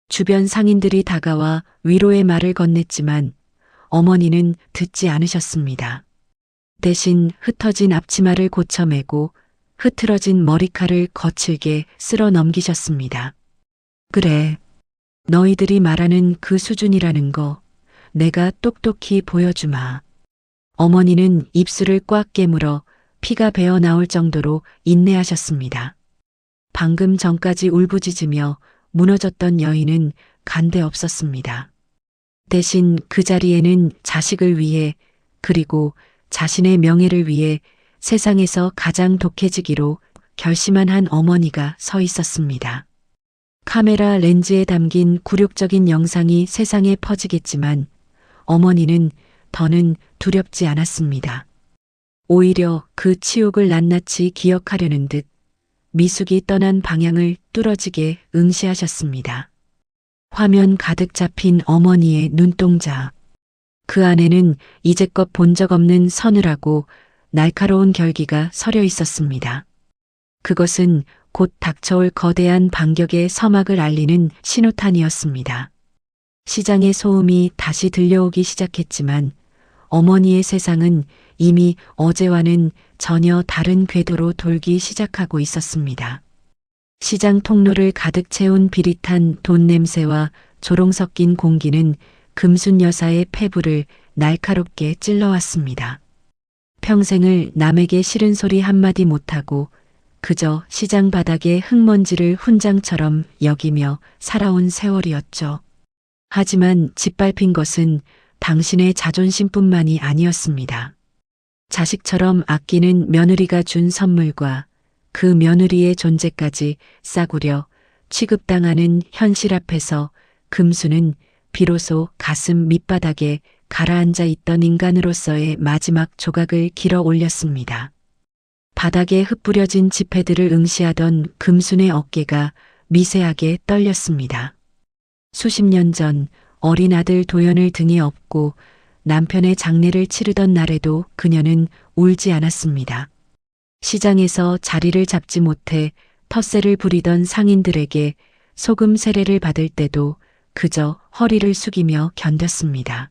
주변 상인들이 다가와 위로의 말을 건넸지만 어머니는 듣지 않으셨습니다. 대신 흩어진 앞치마를 고쳐매고 흐트러진 머리칼을 거칠게 쓸어 넘기셨습니다. 그래, 너희들이 말하는 그 수준이라는 거 내가 똑똑히 보여주마. 어머니는 입술을 꽉 깨물어 피가 배어 나올 정도로 인내하셨습니다. 방금 전까지 울부짖으며 무너졌던 여인은 간데 없었습니다. 대신 그 자리에는 자식을 위해 그리고 자신의 명예를 위해 세상에서 가장 독해지기로 결심한 한 어머니가 서 있었습니다. 카메라 렌즈에 담긴 굴욕적인 영상이 세상에 퍼지겠지만 어머니는 더는 두렵지 않았습니다. 오히려 그 치욕을 낱낱이 기억하려는 듯 미숙이 떠난 방향을 뚫어지게 응시하셨습니다. 화면 가득 잡힌 어머니의 눈동자. 그 안에는 이제껏 본 적 없는 서늘하고 날카로운 결기가 서려 있었습니다. 그것은 곧 닥쳐올 거대한 반격의 서막을 알리는 신호탄이었습니다. 시장의 소음이 다시 들려오기 시작했지만 어머니의 세상은 이미 어제와는 전혀 다른 궤도로 돌기 시작하고 있었습니다. 시장 통로를 가득 채운 비릿한 돈 냄새와 조롱 섞인 공기는 금순 여사의 폐부를 날카롭게 찔러왔습니다. 평생을 남에게 싫은 소리 한마디 못하고 그저 시장 바닥의 흙먼지를 훈장처럼 여기며 살아온 세월이었죠. 하지만 짓밟힌 것은 당신의 자존심뿐만이 아니었습니다. 자식처럼 아끼는 며느리가 준 선물과 그 며느리의 존재까지 싸구려 취급당하는 현실 앞에서 금수는 비로소 가슴 밑바닥에 가라앉아 있던 인간으로서의 마지막 조각을 길어 올렸습니다. 바닥에 흩뿌려진 지폐들을 응시하던 금순의 어깨가 미세하게 떨렸습니다. 수십 년 전 어린 아들 도연을 등에 업고 남편의 장례를 치르던 날에도 그녀는 울지 않았습니다. 시장에서 자리를 잡지 못해 텃세를 부리던 상인들에게 소금 세례를 받을 때도 그저 허리를 숙이며 견뎠습니다.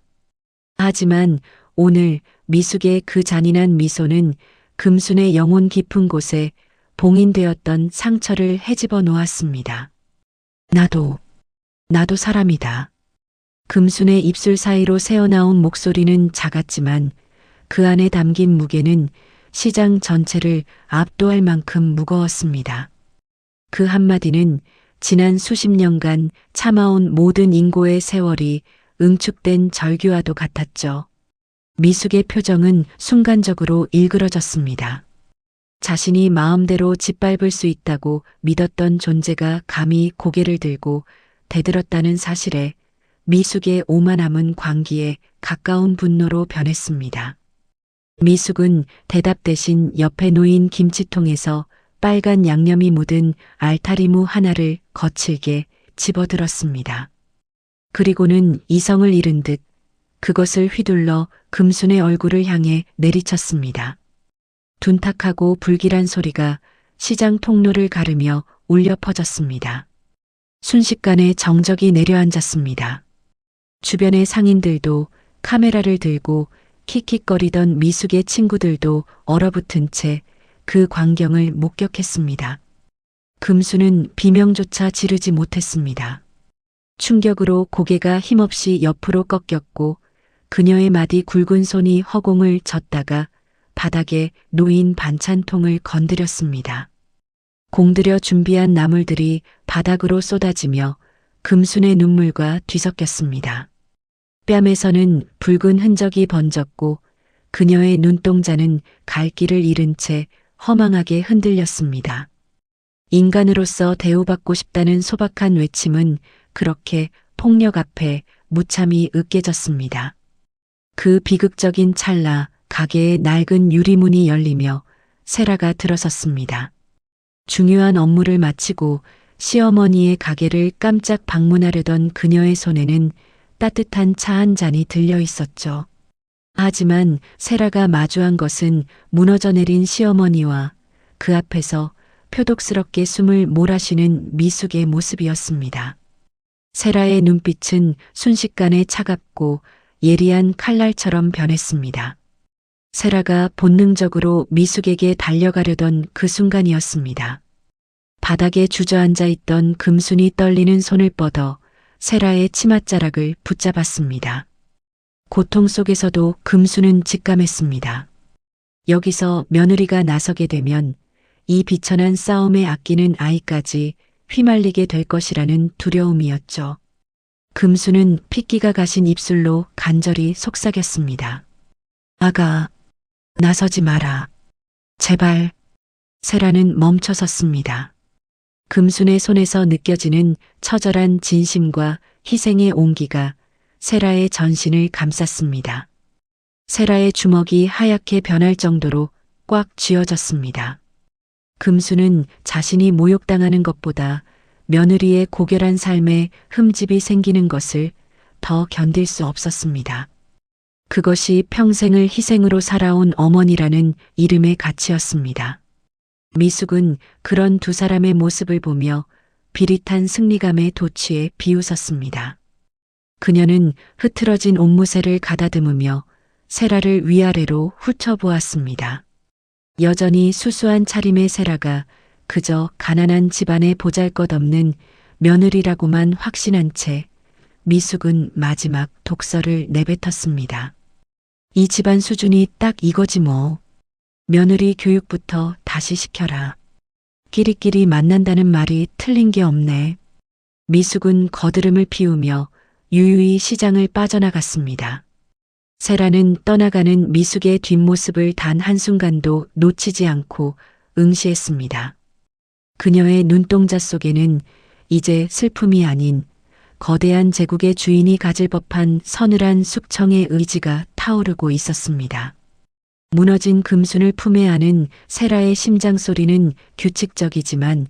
하지만 오늘 미숙의 그 잔인한 미소는 금순의 영혼 깊은 곳에 봉인되었던 상처를 헤집어 놓았습니다. 나도 사람이다. 금순의 입술 사이로 새어나온 목소리는 작았지만 그 안에 담긴 무게는 시장 전체를 압도할 만큼 무거웠습니다. 그 한마디는 지난 수십 년간 참아온 모든 인고의 세월이 응축된 절규와도 같았죠. 미숙의 표정은 순간적으로 일그러졌습니다. 자신이 마음대로 짓밟을 수 있다고 믿었던 존재가 감히 고개를 들고 대들었다는 사실에 미숙의 오만함은 광기에 가까운 분노로 변했습니다. 미숙은 대답 대신 옆에 놓인 김치통에서 빨간 양념이 묻은 알타리무 하나를 거칠게 집어들었습니다. 그리고는 이성을 잃은 듯 그것을 휘둘러 금순의 얼굴을 향해 내리쳤습니다. 둔탁하고 불길한 소리가 시장 통로를 가르며 울려 퍼졌습니다. 순식간에 정적이 내려앉았습니다. 주변의 상인들도 카메라를 들고 킥킥거리던 미숙의 친구들도 얼어붙은 채 그 광경을 목격했습니다. 금수는 비명조차 지르지 못했습니다. 충격으로 고개가 힘없이 옆으로 꺾였고 그녀의 마디 굵은 손이 허공을 젓다가 바닥에 놓인 반찬통을 건드렸습니다. 공들여 준비한 나물들이 바닥으로 쏟아지며 금순의 눈물과 뒤섞였습니다. 뺨에서는 붉은 흔적이 번졌고 그녀의 눈동자는 갈 길을 잃은 채 허망하게 흔들렸습니다. 인간으로서 대우받고 싶다는 소박한 외침은 그렇게 폭력 앞에 무참히 으깨졌습니다. 그 비극적인 찰나 가게의 낡은 유리문이 열리며 세라가 들어섰습니다. 중요한 업무를 마치고 시어머니의 가게를 깜짝 방문하려던 그녀의 손에는 따뜻한 차 한 잔이 들려 있었죠. 하지만 세라가 마주한 것은 무너져 내린 시어머니와 그 앞에서 표독스럽게 숨을 몰아쉬는 미숙의 모습이었습니다. 세라의 눈빛은 순식간에 차갑고 예리한 칼날처럼 변했습니다. 세라가 본능적으로 미숙에게 달려가려던 그 순간이었습니다. 바닥에 주저앉아 있던 금순이 떨리는 손을 뻗어 세라의 치맛자락을 붙잡았습니다. 고통 속에서도 금수는 직감했습니다. 여기서 며느리가 나서게 되면 이 비천한 싸움에 아끼는 아이까지 휘말리게 될 것이라는 두려움이었죠. 금수는 핏기가 가신 입술로 간절히 속삭였습니다. 아가, 나서지 마라. 제발. 세라는 멈춰섰습니다. 금순의 손에서 느껴지는 처절한 진심과 희생의 온기가 세라의 전신을 감쌌습니다. 세라의 주먹이 하얗게 변할 정도로 꽉 쥐어졌습니다. 금수는 자신이 모욕당하는 것보다 며느리의 고결한 삶에 흠집이 생기는 것을 더 견딜 수 없었습니다. 그것이 평생을 희생으로 살아온 어머니라는 이름의 가치였습니다. 미숙은 그런 두 사람의 모습을 보며 비릿한 승리감에 도취해 비웃었습니다. 그녀는 흐트러진 옷무새를 가다듬으며 세라를 위아래로 훑어보았습니다. 여전히 수수한 차림의 세라가 그저 가난한 집안의 보잘것없는 며느리라고만 확신한 채 미숙은 마지막 독설을 내뱉었습니다. 이 집안 수준이 딱 이거지 뭐. 며느리 교육부터 다시 시켜라. 끼리끼리 만난다는 말이 틀린 게 없네. 미숙은 거드름을 피우며 유유히 시장을 빠져나갔습니다. 세라는 떠나가는 미숙의 뒷모습을 단 한순간도 놓치지 않고 응시했습니다. 그녀의 눈동자 속에는 이제 슬픔이 아닌 거대한 제국의 주인이 가질 법한 서늘한 숙청의 의지가 타오르고 있었습니다. 무너진 금순을 품에 안은 세라의 심장 소리는 규칙적이지만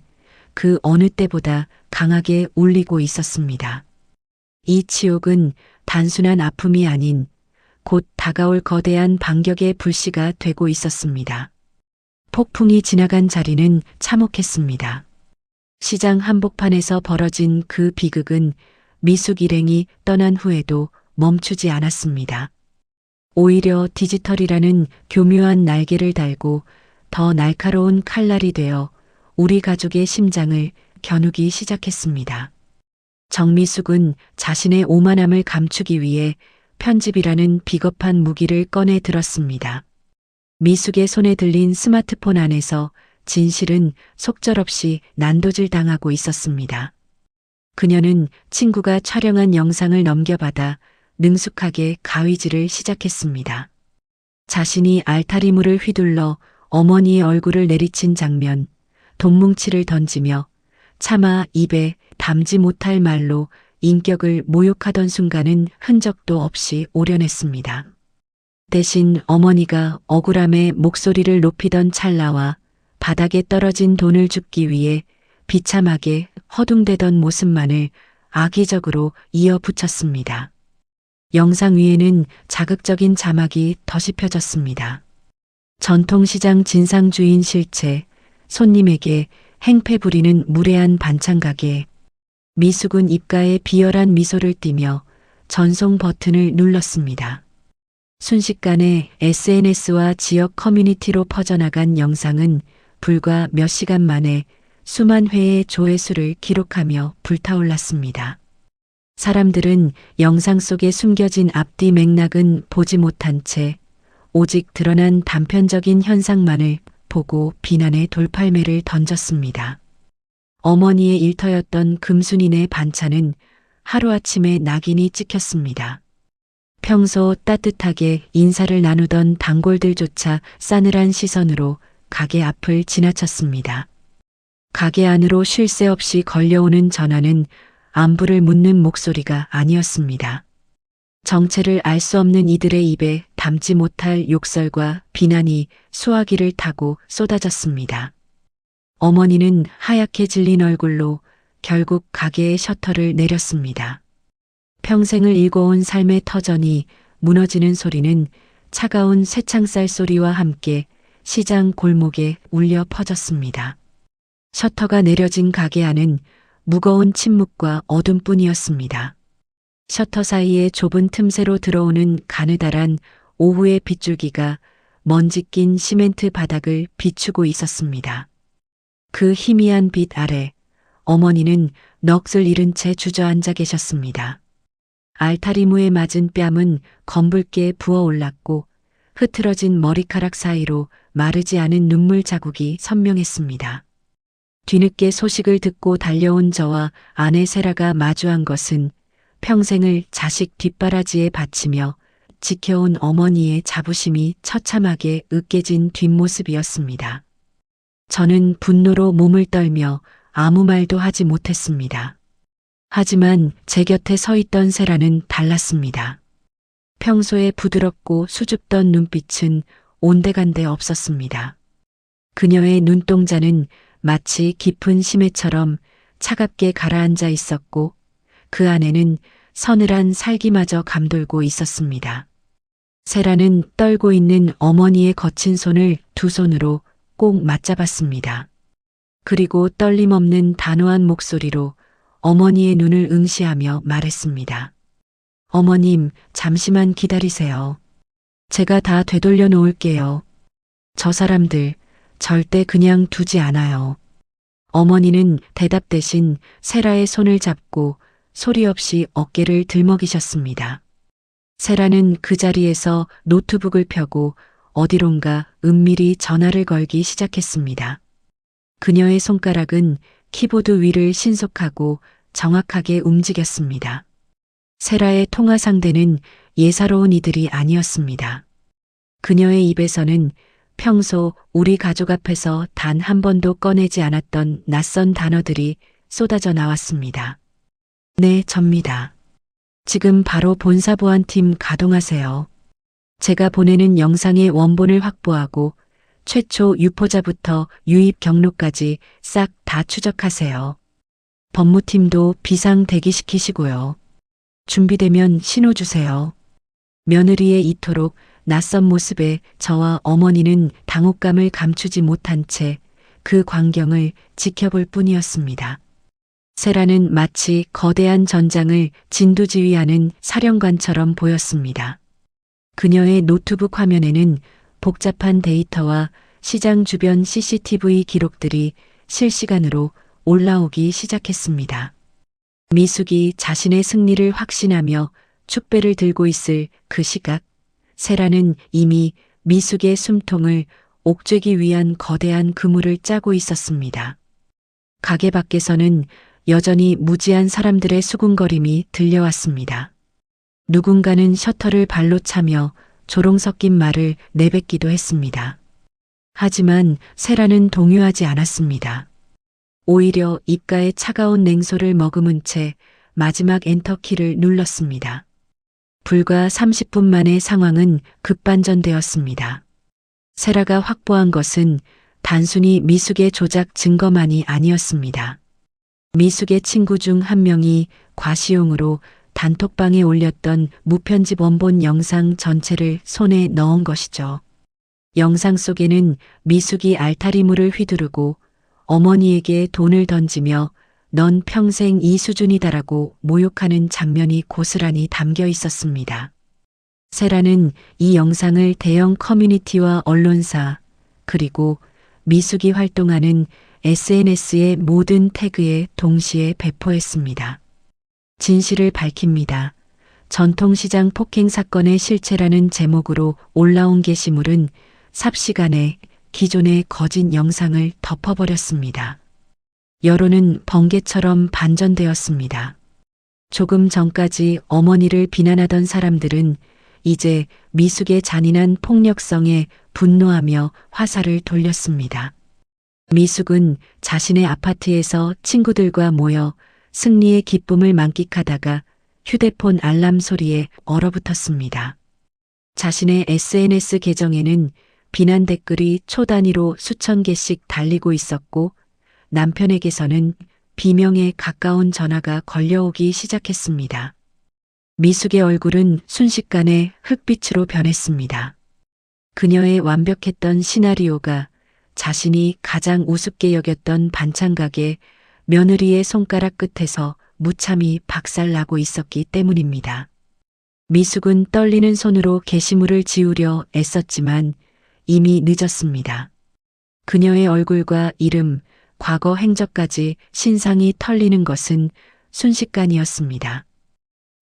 그 어느 때보다 강하게 울리고 있었습니다. 이 치욕은 단순한 아픔이 아닌 곧 다가올 거대한 반격의 불씨가 되고 있었습니다. 폭풍이 지나간 자리는 참혹했습니다. 시장 한복판에서 벌어진 그 비극은 미숙 일행이 떠난 후에도 멈추지 않았습니다. 오히려 디지털이라는 교묘한 날개를 달고 더 날카로운 칼날이 되어 우리 가족의 심장을 겨누기 시작했습니다. 정미숙은 자신의 오만함을 감추기 위해 편집이라는 비겁한 무기를 꺼내 들었습니다. 미숙의 손에 들린 스마트폰 안에서 진실은 속절없이 난도질 당하고 있었습니다. 그녀는 친구가 촬영한 영상을 넘겨받아 능숙하게 가위질을 시작했습니다. 자신이 알타리물을 휘둘러 어머니의 얼굴을 내리친 장면, 돈뭉치를 던지며 차마 입에 담지 못할 말로 인격을 모욕하던 순간은 흔적도 없이 오려냈습니다. 대신 어머니가 억울함에 목소리를 높이던 찰나와 바닥에 떨어진 돈을 줍기 위해 비참하게 허둥대던 모습만을 악의적으로 이어붙였습니다. 영상 위에는 자극적인 자막이 덧이 펴졌습니다. 전통시장 진상주인 실체, 손님에게 행패 부리는 무례한 반찬가게. 미숙은 입가에 비열한 미소를 띠며 전송 버튼을 눌렀습니다. 순식간에 SNS와 지역 커뮤니티로 퍼져나간 영상은 불과 몇 시간 만에 수만 회의 조회수를 기록하며 불타올랐습니다. 사람들은 영상 속에 숨겨진 앞뒤 맥락은 보지 못한 채 오직 드러난 단편적인 현상만을 보고 비난의 돌팔매를 던졌습니다. 어머니의 일터였던 금순이네 반찬은 하루아침에 낙인이 찍혔습니다. 평소 따뜻하게 인사를 나누던 단골들조차 싸늘한 시선으로 가게 앞을 지나쳤습니다. 가게 안으로 쉴 새 없이 걸려오는 전화는 안부를 묻는 목소리가 아니었습니다. 정체를 알 수 없는 이들의 입에 담지 못할 욕설과 비난이 수화기를 타고 쏟아졌습니다. 어머니는 하얗게 질린 얼굴로 결국 가게의 셔터를 내렸습니다. 평생을 일궈온 삶의 터전이 무너지는 소리는 차가운 쇠창살 소리와 함께 시장 골목에 울려 퍼졌습니다. 셔터가 내려진 가게 안은 무거운 침묵과 어둠뿐이었습니다. 셔터 사이의 좁은 틈새로 들어오는 가느다란 오후의 빗줄기가 먼지 낀 시멘트 바닥을 비추고 있었습니다. 그 희미한 빛 아래 어머니는 넋을 잃은 채 주저앉아 계셨습니다. 알타리무에 맞은 뺨은 검붉게 부어올랐고 흐트러진 머리카락 사이로 마르지 않은 눈물 자국이 선명했습니다. 뒤늦게 소식을 듣고 달려온 저와 아내 세라가 마주한 것은 평생을 자식 뒷바라지에 바치며 지켜온 어머니의 자부심이 처참하게 으깨진 뒷모습이었습니다. 저는 분노로 몸을 떨며 아무 말도 하지 못했습니다. 하지만 제 곁에 서 있던 세라는 달랐습니다. 평소에 부드럽고 수줍던 눈빛은 온데간데 없었습니다. 그녀의 눈동자는 마치 깊은 심해처럼 차갑게 가라앉아 있었고 그 안에는 서늘한 살기마저 감돌고 있었습니다. 세라는 떨고 있는 어머니의 거친 손을 두 손으로 꼭 맞잡았습니다. 그리고 떨림 없는 단호한 목소리로 어머니의 눈을 응시하며 말했습니다. 어머님, 잠시만 기다리세요. 제가 다 되돌려 놓을게요. 저 사람들 절대 그냥 두지 않아요. 어머니는 대답 대신 세라의 손을 잡고 소리 없이 어깨를 들먹이셨습니다. 세라는 그 자리에서 노트북을 펴고 어디론가 은밀히 전화를 걸기 시작했습니다. 그녀의 손가락은 키보드 위를 신속하고 정확하게 움직였습니다. 세라의 통화 상대는 예사로운 이들이 아니었습니다. 그녀의 입에서는 평소 우리 가족 앞에서 단 한 번도 꺼내지 않았던 낯선 단어들이 쏟아져 나왔습니다. 네, 접니다. 지금 바로 본사보안팀 가동하세요. 제가 보내는 영상의 원본을 확보하고 최초 유포자부터 유입 경로까지 싹 다 추적하세요. 법무팀도 비상 대기시키시고요. 준비되면 신호 주세요. 며느리의 이토록 낯선 모습에 저와 어머니는 당혹감을 감추지 못한 채 그 광경을 지켜볼 뿐이었습니다. 세라는 마치 거대한 전장을 진두지휘하는 사령관처럼 보였습니다. 그녀의 노트북 화면에는 복잡한 데이터와 시장 주변 CCTV 기록들이 실시간으로 올라오기 시작했습니다. 미숙이 자신의 승리를 확신하며 축배를 들고 있을 그 시각, 세라는 이미 미숙의 숨통을 옥죄기 위한 거대한 그물을 짜고 있었습니다. 가게 밖에서는 여전히 무지한 사람들의 수군거림이 들려왔습니다. 누군가는 셔터를 발로 차며 조롱 섞인 말을 내뱉기도 했습니다. 하지만 세라는 동요하지 않았습니다. 오히려 입가에 차가운 냉소를 머금은 채 마지막 엔터키를 눌렀습니다. 불과 30분 만에 상황은 급반전되었습니다. 세라가 확보한 것은 단순히 미숙의 조작 증거만이 아니었습니다. 미숙의 친구 중 한 명이 과시용으로 단톡방에 올렸던 무편집 원본 영상 전체를 손에 넣은 것이죠. 영상 속에는 미숙이 알타리물을 휘두르고 어머니에게 돈을 던지며 넌 평생 이 수준이다라고 모욕하는 장면이 고스란히 담겨 있었습니다. 세라는 이 영상을 대형 커뮤니티와 언론사 그리고 미숙이 활동하는 SNS의 모든 태그에 동시에 배포했습니다. 진실을 밝힙니다. 전통시장 폭행 사건의 실체라는 제목으로 올라온 게시물은 삽시간에 기존의 거짓 영상을 덮어버렸습니다. 여론은 번개처럼 반전되었습니다. 조금 전까지 어머니를 비난하던 사람들은 이제 미숙의 잔인한 폭력성에 분노하며 화살을 돌렸습니다. 미숙은 자신의 아파트에서 친구들과 모여 승리의 기쁨을 만끽하다가 휴대폰 알람 소리에 얼어붙었습니다. 자신의 SNS 계정에는 비난 댓글이 초 단위로 수천 개씩 달리고 있었고 남편에게서는 비명에 가까운 전화가 걸려오기 시작했습니다. 미숙의 얼굴은 순식간에 흑빛으로 변했습니다. 그녀의 완벽했던 시나리오가 자신이 가장 우습게 여겼던 반찬가게 며느리의 손가락 끝에서 무참히 박살나고 있었기 때문입니다. 미숙은 떨리는 손으로 게시물을 지우려 애썼지만 이미 늦었습니다. 그녀의 얼굴과 이름, 과거 행적까지 신상이 털리는 것은 순식간이었습니다.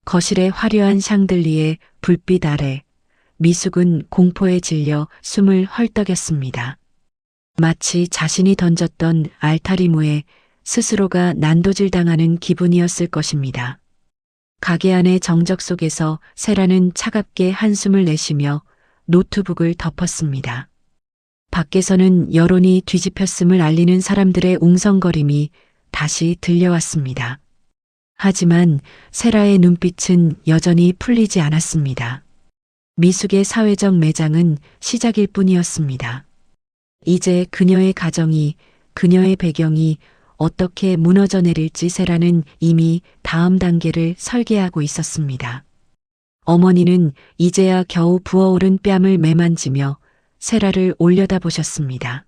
거실의 화려한 샹들리에 불빛 아래 미숙은 공포에 질려 숨을 헐떡였습니다. 마치 자신이 던졌던 알타리무에 스스로가 난도질당하는 기분이었을 것입니다. 가게 안의 정적 속에서 세라는 차갑게 한숨을 내쉬며 노트북을 덮었습니다. 밖에서는 여론이 뒤집혔음을 알리는 사람들의 웅성거림이 다시 들려왔습니다. 하지만 세라의 눈빛은 여전히 풀리지 않았습니다. 미숙의 사회적 매장은 시작일 뿐이었습니다. 이제 그녀의 가정이, 그녀의 배경이 어떻게 무너져 내릴지 세라는 이미 다음 단계를 설계하고 있었습니다. 어머니는 이제야 겨우 부어오른 뺨을 매만지며 세라를 올려다보셨습니다.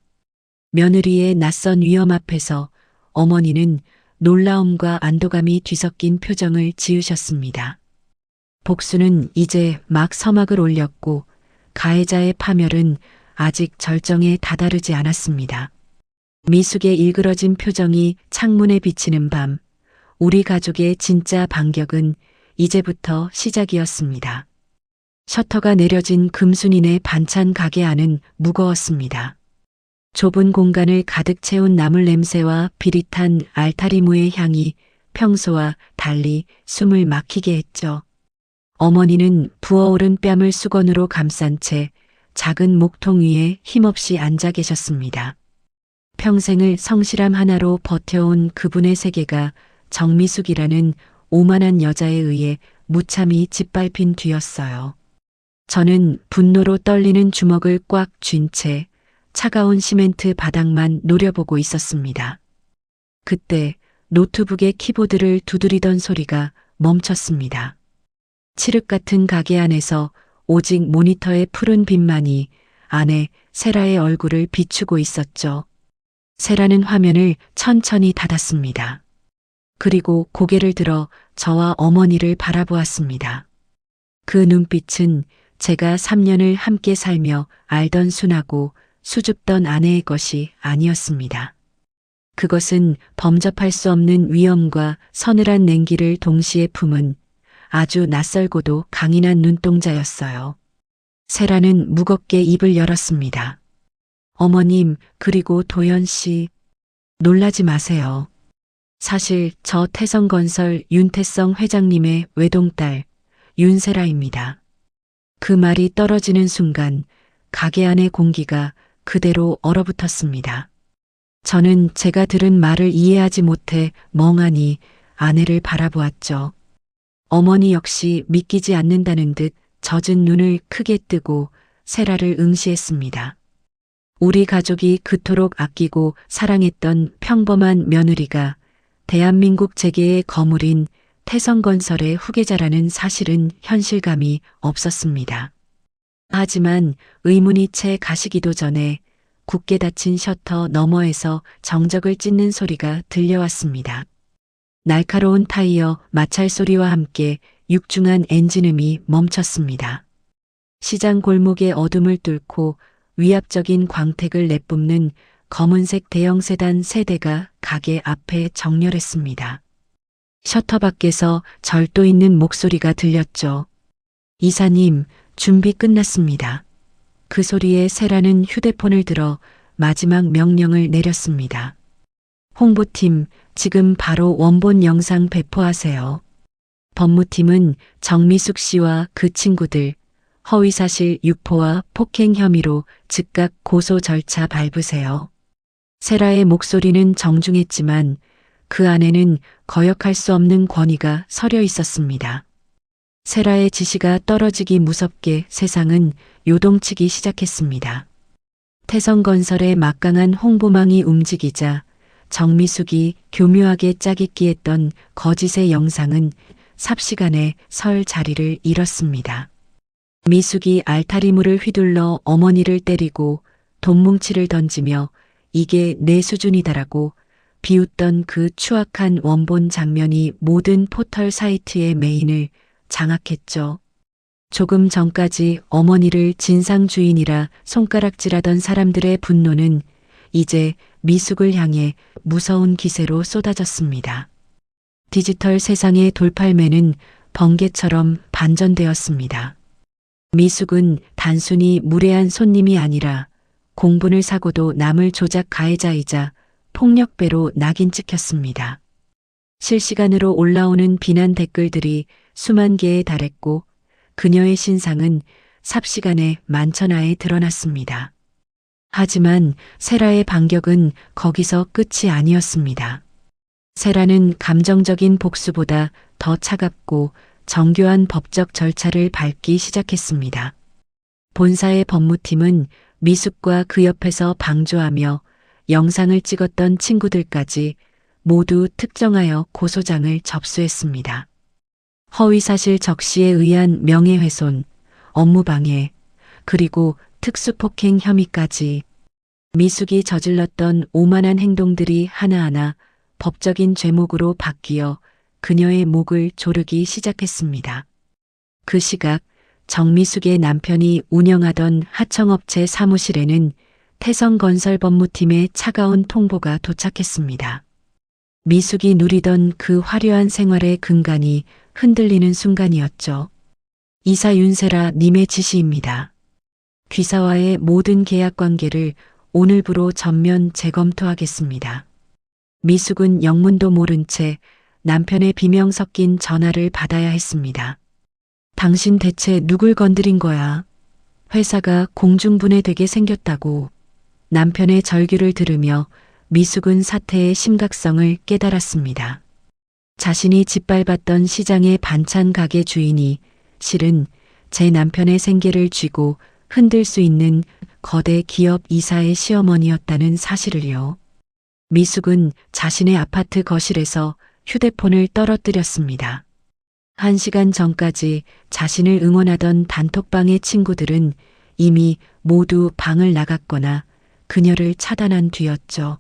며느리의 낯선 위험 앞에서 어머니는 놀라움과 안도감이 뒤섞인 표정을 지으셨습니다. 복수는 이제 막 서막을 올렸고 가해자의 파멸은 아직 절정에 다다르지 않았습니다. 미숙의 일그러진 표정이 창문에 비치는 밤, 우리 가족의 진짜 반격은 이제부터 시작이었습니다. 셔터가 내려진 금순인의 반찬 가게 안은 무거웠습니다. 좁은 공간을 가득 채운 나물 냄새와 비릿한 알타리무의 향이 평소와 달리 숨을 막히게 했죠. 어머니는 부어오른 뺨을 수건으로 감싼 채 작은 목통 위에 힘없이 앉아 계셨습니다. 평생을 성실함 하나로 버텨온 그분의 세계가 정미숙이라는 오만한 여자에 의해 무참히 짓밟힌 뒤였어요. 저는 분노로 떨리는 주먹을 꽉 쥔 채 차가운 시멘트 바닥만 노려보고 있었습니다. 그때 노트북의 키보드를 두드리던 소리가 멈췄습니다. 칠흑 같은 가게 안에서 오직 모니터의 푸른 빛만이 안에 세라의 얼굴을 비추고 있었죠. 세라는 화면을 천천히 닫았습니다. 그리고 고개를 들어 저와 어머니를 바라보았습니다. 그 눈빛은 제가 3년을 함께 살며 알던 순하고 수줍던 아내의 것이 아니었습니다. 그것은 범접할 수 없는 위엄과 서늘한 냉기를 동시에 품은 아주 낯설고도 강인한 눈동자였어요. 세라는 무겁게 입을 열었습니다. 어머님, 그리고 도연 씨, 놀라지 마세요. 사실 저 태성건설 윤태성 회장님의 외동딸 윤세라입니다. 그 말이 떨어지는 순간 가게 안의 공기가 그대로 얼어붙었습니다. 저는 제가 들은 말을 이해하지 못해 멍하니 아내를 바라보았죠. 어머니 역시 믿기지 않는다는 듯 젖은 눈을 크게 뜨고 세라를 응시했습니다. 우리 가족이 그토록 아끼고 사랑했던 평범한 며느리가 대한민국 재계의 거물인 태성건설의 후계자라는 사실은 현실감이 없었습니다. 하지만 의문이 채 가시기도 전에 굳게 닫힌 셔터 너머에서 정적을 찢는 소리가 들려왔습니다. 날카로운 타이어 마찰 소리와 함께 육중한 엔진음이 멈췄습니다. 시장 골목의 어둠을 뚫고 위압적인 광택을 내뿜는 검은색 대형 세단 세 대가 가게 앞에 정렬했습니다. 셔터 밖에서 절도 있는 목소리가 들렸죠. 이사님, 준비 끝났습니다. 그 소리에 세라는 휴대폰을 들어 마지막 명령을 내렸습니다. 홍보팀, 지금 바로 원본 영상 배포하세요. 법무팀은 정미숙 씨와 그 친구들, 허위사실 유포와 폭행 혐의로 즉각 고소 절차 밟으세요. 세라의 목소리는 정중했지만 그 안에는 거역할 수 없는 권위가 서려 있었습니다. 세라의 지시가 떨어지기 무섭게 세상은 요동치기 시작했습니다. 태성건설의 막강한 홍보망이 움직이자 정미숙이 교묘하게 짜깁기했던 거짓의 영상은 삽시간에 설 자리를 잃었습니다. 미숙이 알타리무를 휘둘러 어머니를 때리고 돈뭉치를 던지며 이게 내 수준이다라고 비웃던 그 추악한 원본 장면이 모든 포털 사이트의 메인을 장악했죠. 조금 전까지 어머니를 진상 주인이라 손가락질하던 사람들의 분노는 이제 미숙을 향해 무서운 기세로 쏟아졌습니다. 디지털 세상의 돌팔매는 번개처럼 반전되었습니다. 미숙은 단순히 무례한 손님이 아니라 공분을 사고도 남을 조작 가해자이자 폭력배로 낙인 찍혔습니다. 실시간으로 올라오는 비난 댓글들이 수만 개에 달했고 그녀의 신상은 삽시간에 만천하에 드러났습니다. 하지만 세라의 반격은 거기서 끝이 아니었습니다. 세라는 감정적인 복수보다 더 차갑고 정교한 법적 절차를 밟기 시작했습니다. 본사의 법무팀은 미숙과 그 옆에서 방조하며 영상을 찍었던 친구들까지 모두 특정하여 고소장을 접수했습니다. 허위사실 적시에 의한 명예훼손, 업무방해, 그리고 특수폭행 혐의까지 미숙이 저질렀던 오만한 행동들이 하나하나 법적인 죄목으로 바뀌어 그녀의 목을 조르기 시작했습니다. 그 시각 정미숙의 남편이 운영하던 하청업체 사무실에는 태성건설 법무팀의 차가운 통보가 도착했습니다. 미숙이 누리던 그 화려한 생활의 근간이 흔들리는 순간이었죠. 이사 윤세라 님의 지시입니다. 귀사와의 모든 계약 관계를 오늘부로 전면 재검토하겠습니다. 미숙은 영문도 모른 채 남편의 비명 섞인 전화를 받아야 했습니다. 당신 대체 누굴 건드린 거야? 회사가 공중분해되게 생겼다고. 남편의 절규를 들으며 미숙은 사태의 심각성을 깨달았습니다. 자신이 짓밟았던 시장의 반찬 가게 주인이 실은 제 남편의 생계를 쥐고 흔들 수 있는 거대 기업 이사의 시어머니였다는 사실을요. 미숙은 자신의 아파트 거실에서 휴대폰을 떨어뜨렸습니다. 1시간 전까지 자신을 응원하던 단톡방의 친구들은 이미 모두 방을 나갔거나 그녀를 차단한 뒤였죠.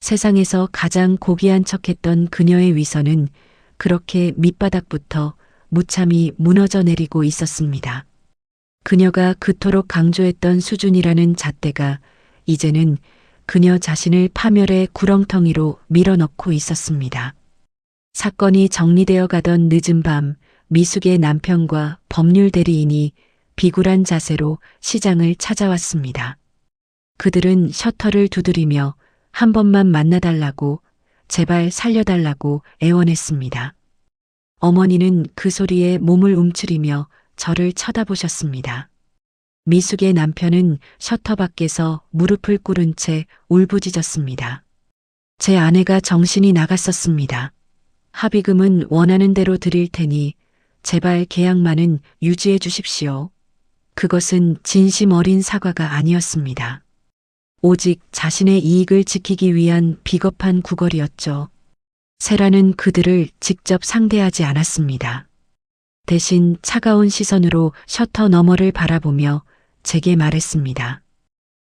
세상에서 가장 고귀한 척했던 그녀의 위선은 그렇게 밑바닥부터 무참히 무너져 내리고 있었습니다. 그녀가 그토록 강조했던 수준이라는 잣대가 이제는 그녀 자신을 파멸의 구렁텅이로 밀어넣고 있었습니다. 사건이 정리되어 가던 늦은 밤 미숙의 남편과 법률 대리인이 비굴한 자세로 시장을 찾아왔습니다. 그들은 셔터를 두드리며 한 번만 만나달라고, 제발 살려달라고 애원했습니다. 어머니는 그 소리에 몸을 움츠리며 저를 쳐다보셨습니다. 미숙의 남편은 셔터 밖에서 무릎을 꿇은 채 울부짖었습니다. 제 아내가 정신이 나갔었습니다. 합의금은 원하는 대로 드릴 테니 제발 계약만은 유지해 주십시오. 그것은 진심 어린 사과가 아니었습니다. 오직 자신의 이익을 지키기 위한 비겁한 구걸이었죠. 세라는 그들을 직접 상대하지 않았습니다. 대신 차가운 시선으로 셔터 너머를 바라보며 제게 말했습니다.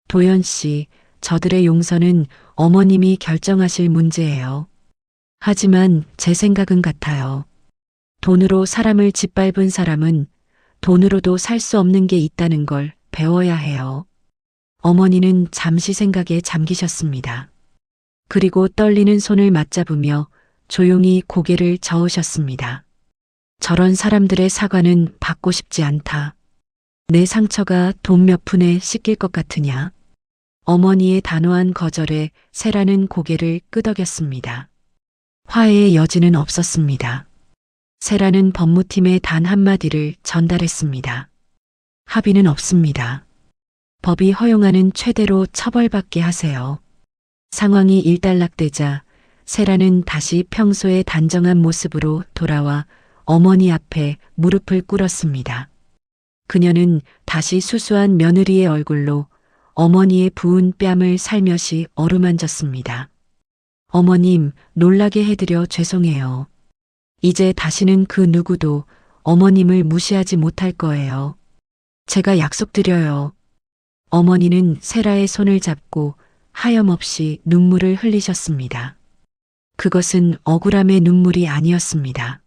도연 씨, 저들의 용서는 어머님이 결정하실 문제예요. 하지만 제 생각은 같아요. 돈으로 사람을 짓밟은 사람은 돈으로도 살 수 없는 게 있다는 걸 배워야 해요. 어머니는 잠시 생각에 잠기셨습니다. 그리고 떨리는 손을 맞잡으며 조용히 고개를 저으셨습니다. 저런 사람들의 사과는 받고 싶지 않다. 내 상처가 돈 몇 푼에 씻길 것 같으냐. 어머니의 단호한 거절에 세라는 고개를 끄덕였습니다. 화해의 여지는 없었습니다. 세라는 법무팀에 단 한마디를 전달했습니다. 합의는 없습니다. 법이 허용하는 최대로 처벌받게 하세요. 상황이 일단락되자 세라는 다시 평소의 단정한 모습으로 돌아와 어머니 앞에 무릎을 꿇었습니다. 그녀는 다시 수수한 며느리의 얼굴로 어머니의 부은 뺨을 살며시 어루만졌습니다. 어머님, 놀라게 해드려 죄송해요. 이제 다시는 그 누구도 어머님을 무시하지 못할 거예요. 제가 약속드려요. 어머니는 세라의 손을 잡고 하염없이 눈물을 흘리셨습니다. 그것은 억울함의 눈물이 아니었습니다.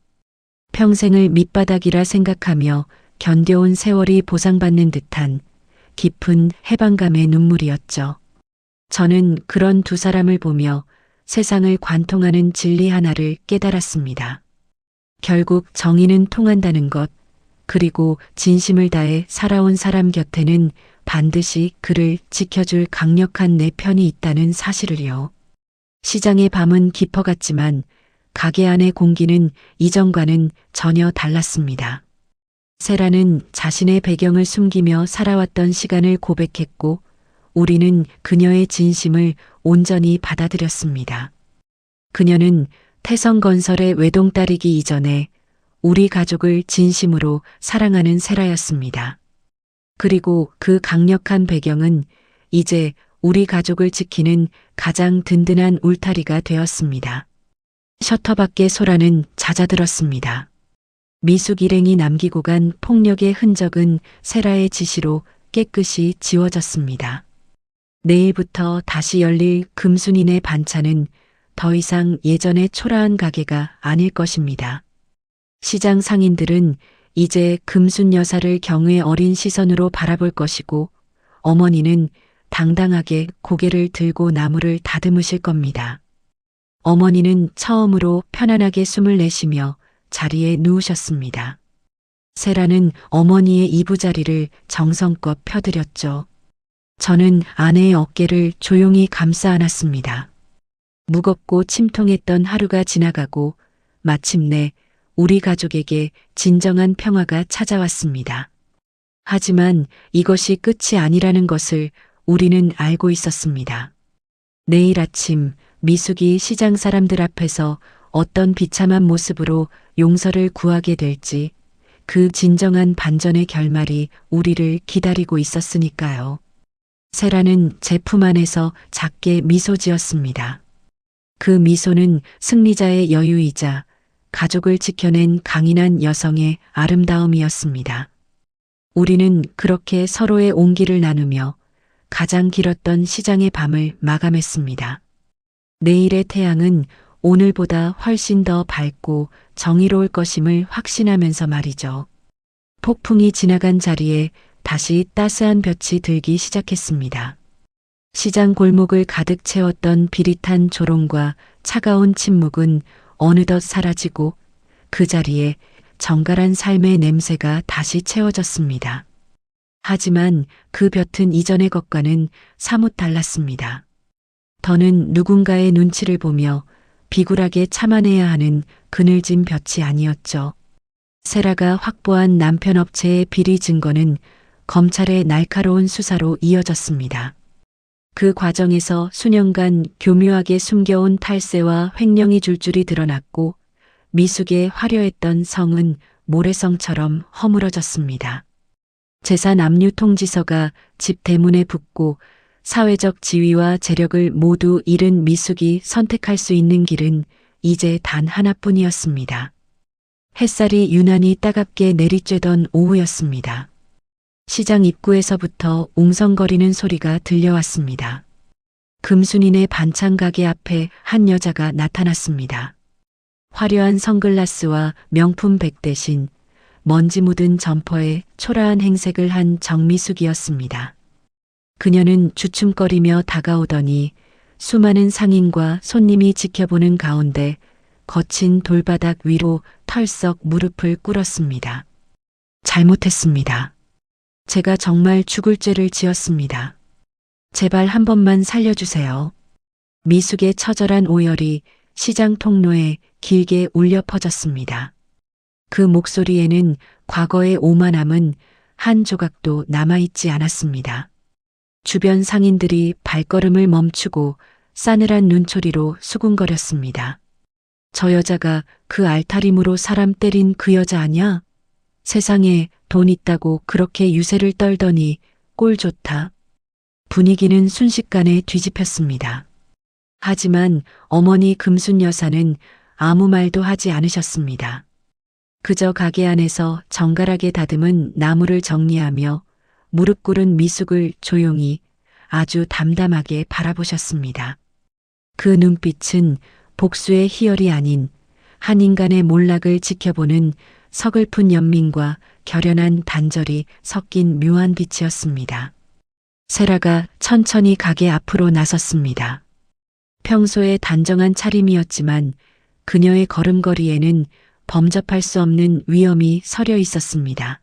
평생을 밑바닥이라 생각하며 견뎌온 세월이 보상받는 듯한 깊은 해방감의 눈물이었죠. 저는 그런 두 사람을 보며 세상을 관통하는 진리 하나를 깨달았습니다. 결국 정의는 통한다는 것, 그리고 진심을 다해 살아온 사람 곁에는 반드시 그를 지켜줄 강력한 내 편이 있다는 사실을요. 시장의 밤은 깊어갔지만 가게 안의 공기는 이전과는 전혀 달랐습니다. 세라는 자신의 배경을 숨기며 살아왔던 시간을 고백했고 우리는 그녀의 진심을 온전히 받아들였습니다. 그녀는 태성건설의 외동딸이기 이전에 우리 가족을 진심으로 사랑하는 세라였습니다. 그리고 그 강력한 배경은 이제 우리 가족을 지키는 가장 든든한 울타리가 되었습니다. 셔터 밖의 소라는 잦아들었습니다. 미숙 일행이 남기고 간 폭력의 흔적은 세라의 지시로 깨끗이 지워졌습니다. 내일부터 다시 열릴 금순인의 반찬은 더 이상 예전의 초라한 가게가 아닐 것입니다. 시장 상인들은 이제 금순 여사를 경외 어린 시선으로 바라볼 것이고 어머니는 당당하게 고개를 들고 나무를 다듬으실 겁니다. 어머니는 처음으로 편안하게 숨을 내쉬며 자리에 누우셨습니다. 세라는 어머니의 이부자리를 정성껏 펴드렸죠. 저는 아내의 어깨를 조용히 감싸 안았습니다. 무겁고 침통했던 하루가 지나가고 마침내 우리 가족에게 진정한 평화가 찾아왔습니다. 하지만 이것이 끝이 아니라는 것을 우리는 알고 있었습니다. 내일 아침 미숙이 시장 사람들 앞에서 어떤 비참한 모습으로 용서를 구하게 될지 그 진정한 반전의 결말이 우리를 기다리고 있었으니까요. 세라는 제 품 안에서 작게 미소 지었습니다. 그 미소는 승리자의 여유이자 가족을 지켜낸 강인한 여성의 아름다움이었습니다. 우리는 그렇게 서로의 온기를 나누며 가장 길었던 시장의 밤을 마감했습니다. 내일의 태양은 오늘보다 훨씬 더 밝고 정의로울 것임을 확신하면서 말이죠. 폭풍이 지나간 자리에 다시 따스한 볕이 들기 시작했습니다. 시장 골목을 가득 채웠던 비릿한 조롱과 차가운 침묵은 어느덧 사라지고 그 자리에 정갈한 삶의 냄새가 다시 채워졌습니다. 하지만 그 볕은 이전의 것과는 사뭇 달랐습니다. 더는 누군가의 눈치를 보며 비굴하게 참아내야 하는 그늘진 볕이 아니었죠. 세라가 확보한 남편 업체의 비리 증거는 검찰의 날카로운 수사로 이어졌습니다. 그 과정에서 수년간 교묘하게 숨겨온 탈세와 횡령이 줄줄이 드러났고 미숙의 화려했던 성은 모래성처럼 허물어졌습니다. 재산 압류 통지서가 집 대문에 붙고 사회적 지위와 재력을 모두 잃은 미숙이 선택할 수 있는 길은 이제 단 하나뿐이었습니다. 햇살이 유난히 따갑게 내리쬐던 오후였습니다. 시장 입구에서부터 웅성거리는 소리가 들려왔습니다. 금순인의 반찬 가게 앞에 한 여자가 나타났습니다. 화려한 선글라스와 명품 백 대신 먼지 묻은 점퍼에 초라한 행색을 한 정미숙이었습니다. 그녀는 주춤거리며 다가오더니 수많은 상인과 손님이 지켜보는 가운데 거친 돌바닥 위로 털썩 무릎을 꿇었습니다. 잘못했습니다. 제가 정말 죽을 죄를 지었습니다. 제발 한 번만 살려주세요. 미숙의 처절한 오열이 시장 통로에 길게 울려 퍼졌습니다. 그 목소리에는 과거의 오만함은 한 조각도 남아있지 않았습니다. 주변 상인들이 발걸음을 멈추고 싸늘한 눈초리로 수군거렸습니다. 저 여자가 그 알타림으로 사람 때린 그 여자 아냐? 세상에 돈 있다고 그렇게 유세를 떨더니 꼴 좋다. 분위기는 순식간에 뒤집혔습니다. 하지만 어머니 금순 여사는 아무 말도 하지 않으셨습니다. 그저 가게 안에서 정갈하게 다듬은 나무를 정리하며 무릎 꿇은 미숙을 조용히 아주 담담하게 바라보셨습니다. 그 눈빛은 복수의 희열이 아닌 한 인간의 몰락을 지켜보는 서글픈 연민과 결연한 단절이 섞인 묘한 빛이었습니다. 세라가 천천히 가게 앞으로 나섰습니다. 평소에 단정한 차림이었지만 그녀의 걸음걸이에는 범접할 수 없는 위험이 서려 있었습니다.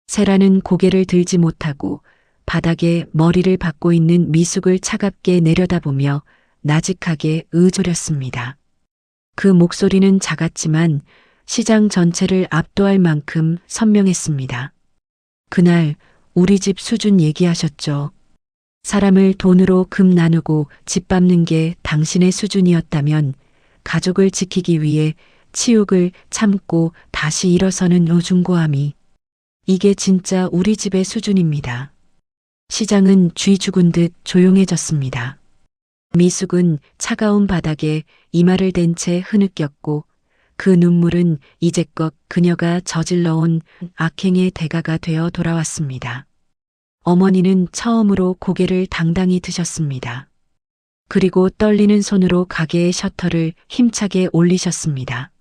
세라는 고개를 들지 못하고 바닥에 머리를 박고 있는 미숙을 차갑게 내려다보며 나직하게 의조렸습니다. 그 목소리는 작았지만 시장 전체를 압도할 만큼 선명했습니다. 그날 우리 집 수준 얘기하셨죠. 사람을 돈으로 금 나누고 집 밟는 게 당신의 수준이었다면 가족을 지키기 위해 치욕을 참고 다시 일어서는 우중고함이 이게 진짜 우리 집의 수준입니다. 시장은 쥐 죽은 듯 조용해졌습니다. 미숙은 차가운 바닥에 이마를 댄 채 흐느꼈고 그 눈물은 이제껏 그녀가 저질러온 악행의 대가가 되어 돌아왔습니다. 어머니는 처음으로 고개를 당당히 드셨습니다. 그리고 떨리는 손으로 가게의 셔터를 힘차게 올리셨습니다.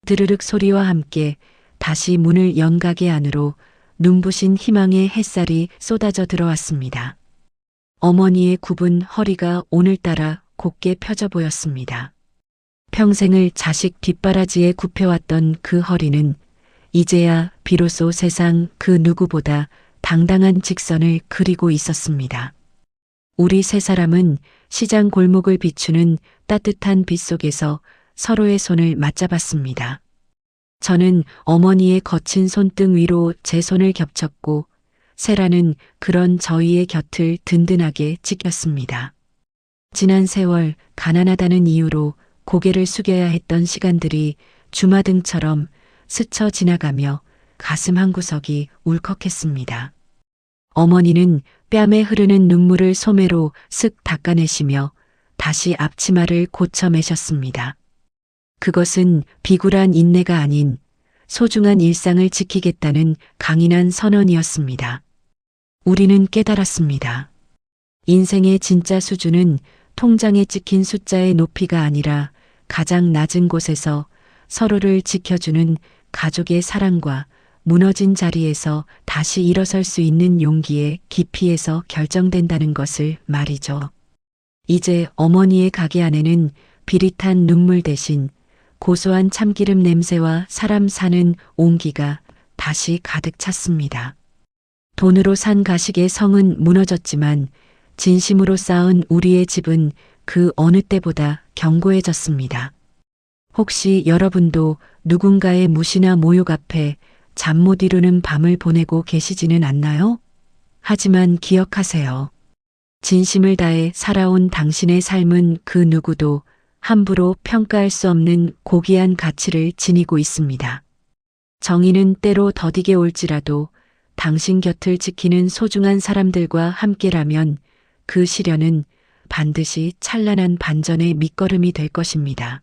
드르륵 소리와 함께 다시 문을 연 가게 안으로 눈부신 희망의 햇살이 쏟아져 들어왔습니다. 어머니의 굽은 허리가 오늘따라 곧게 펴져 보였습니다. 평생을 자식 뒷바라지에 굽혀왔던 그 허리는 이제야 비로소 세상 그 누구보다 당당한 직선을 그리고 있었습니다. 우리 세 사람은 시장 골목을 비추는 따뜻한 빛 속에서 서로의 손을 맞잡았습니다. 저는 어머니의 거친 손등 위로 제 손을 겹쳤고 세라는 그런 저희의 곁을 든든하게 지켰습니다. 지난 세월 가난하다는 이유로 고개를 숙여야 했던 시간들이 주마등처럼 스쳐 지나가며 가슴 한구석이 울컥했습니다. 어머니는 뺨에 흐르는 눈물을 소매로 쓱 닦아내시며 다시 앞치마를 고쳐 매셨습니다. 그것은 비굴한 인내가 아닌 소중한 일상을 지키겠다는 강인한 선언이었습니다. 우리는 깨달았습니다. 인생의 진짜 수준은 통장에 찍힌 숫자의 높이가 아니라 가장 낮은 곳에서 서로를 지켜주는 가족의 사랑과 무너진 자리에서 다시 일어설 수 있는 용기의 깊이에서 결정된다는 것을 말이죠. 이제 어머니의 가게 안에는 비릿한 눈물 대신 고소한 참기름 냄새와 사람 사는 온기가 다시 가득 찼습니다. 돈으로 산 가식의 성은 무너졌지만 진심으로 쌓은 우리의 집은 그 어느 때보다 견고해졌습니다. 혹시 여러분도 누군가의 무시나 모욕 앞에 잠 못 이루는 밤을 보내고 계시지는 않나요? 하지만 기억하세요. 진심을 다해 살아온 당신의 삶은 그 누구도 함부로 평가할 수 없는 고귀한 가치를 지니고 있습니다. 정의는 때로 더디게 올지라도 당신 곁을 지키는 소중한 사람들과 함께라면 그 시련은 반드시 찬란한 반전의 밑거름이 될 것입니다.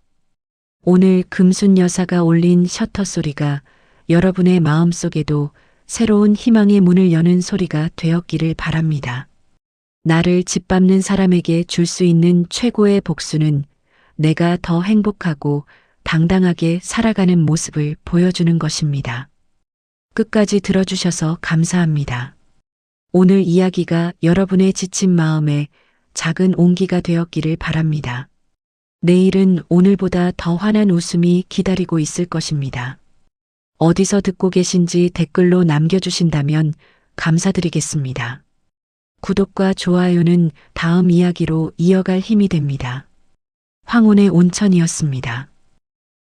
오늘 금순 여사가 올린 셔터 소리가 여러분의 마음속에도 새로운 희망의 문을 여는 소리가 되었기를 바랍니다. 나를 짓밟는 사람에게 줄 수 있는 최고의 복수는 내가 더 행복하고 당당하게 살아가는 모습을 보여주는 것입니다. 끝까지 들어주셔서 감사합니다. 오늘 이야기가 여러분의 지친 마음에 작은 온기가 되었기를 바랍니다. 내일은 오늘보다 더 환한 웃음이 기다리고 있을 것입니다. 어디서 듣고 계신지 댓글로 남겨주신다면 감사드리겠습니다. 구독과 좋아요는 다음 이야기로 이어갈 힘이 됩니다. 황혼의 온천이었습니다.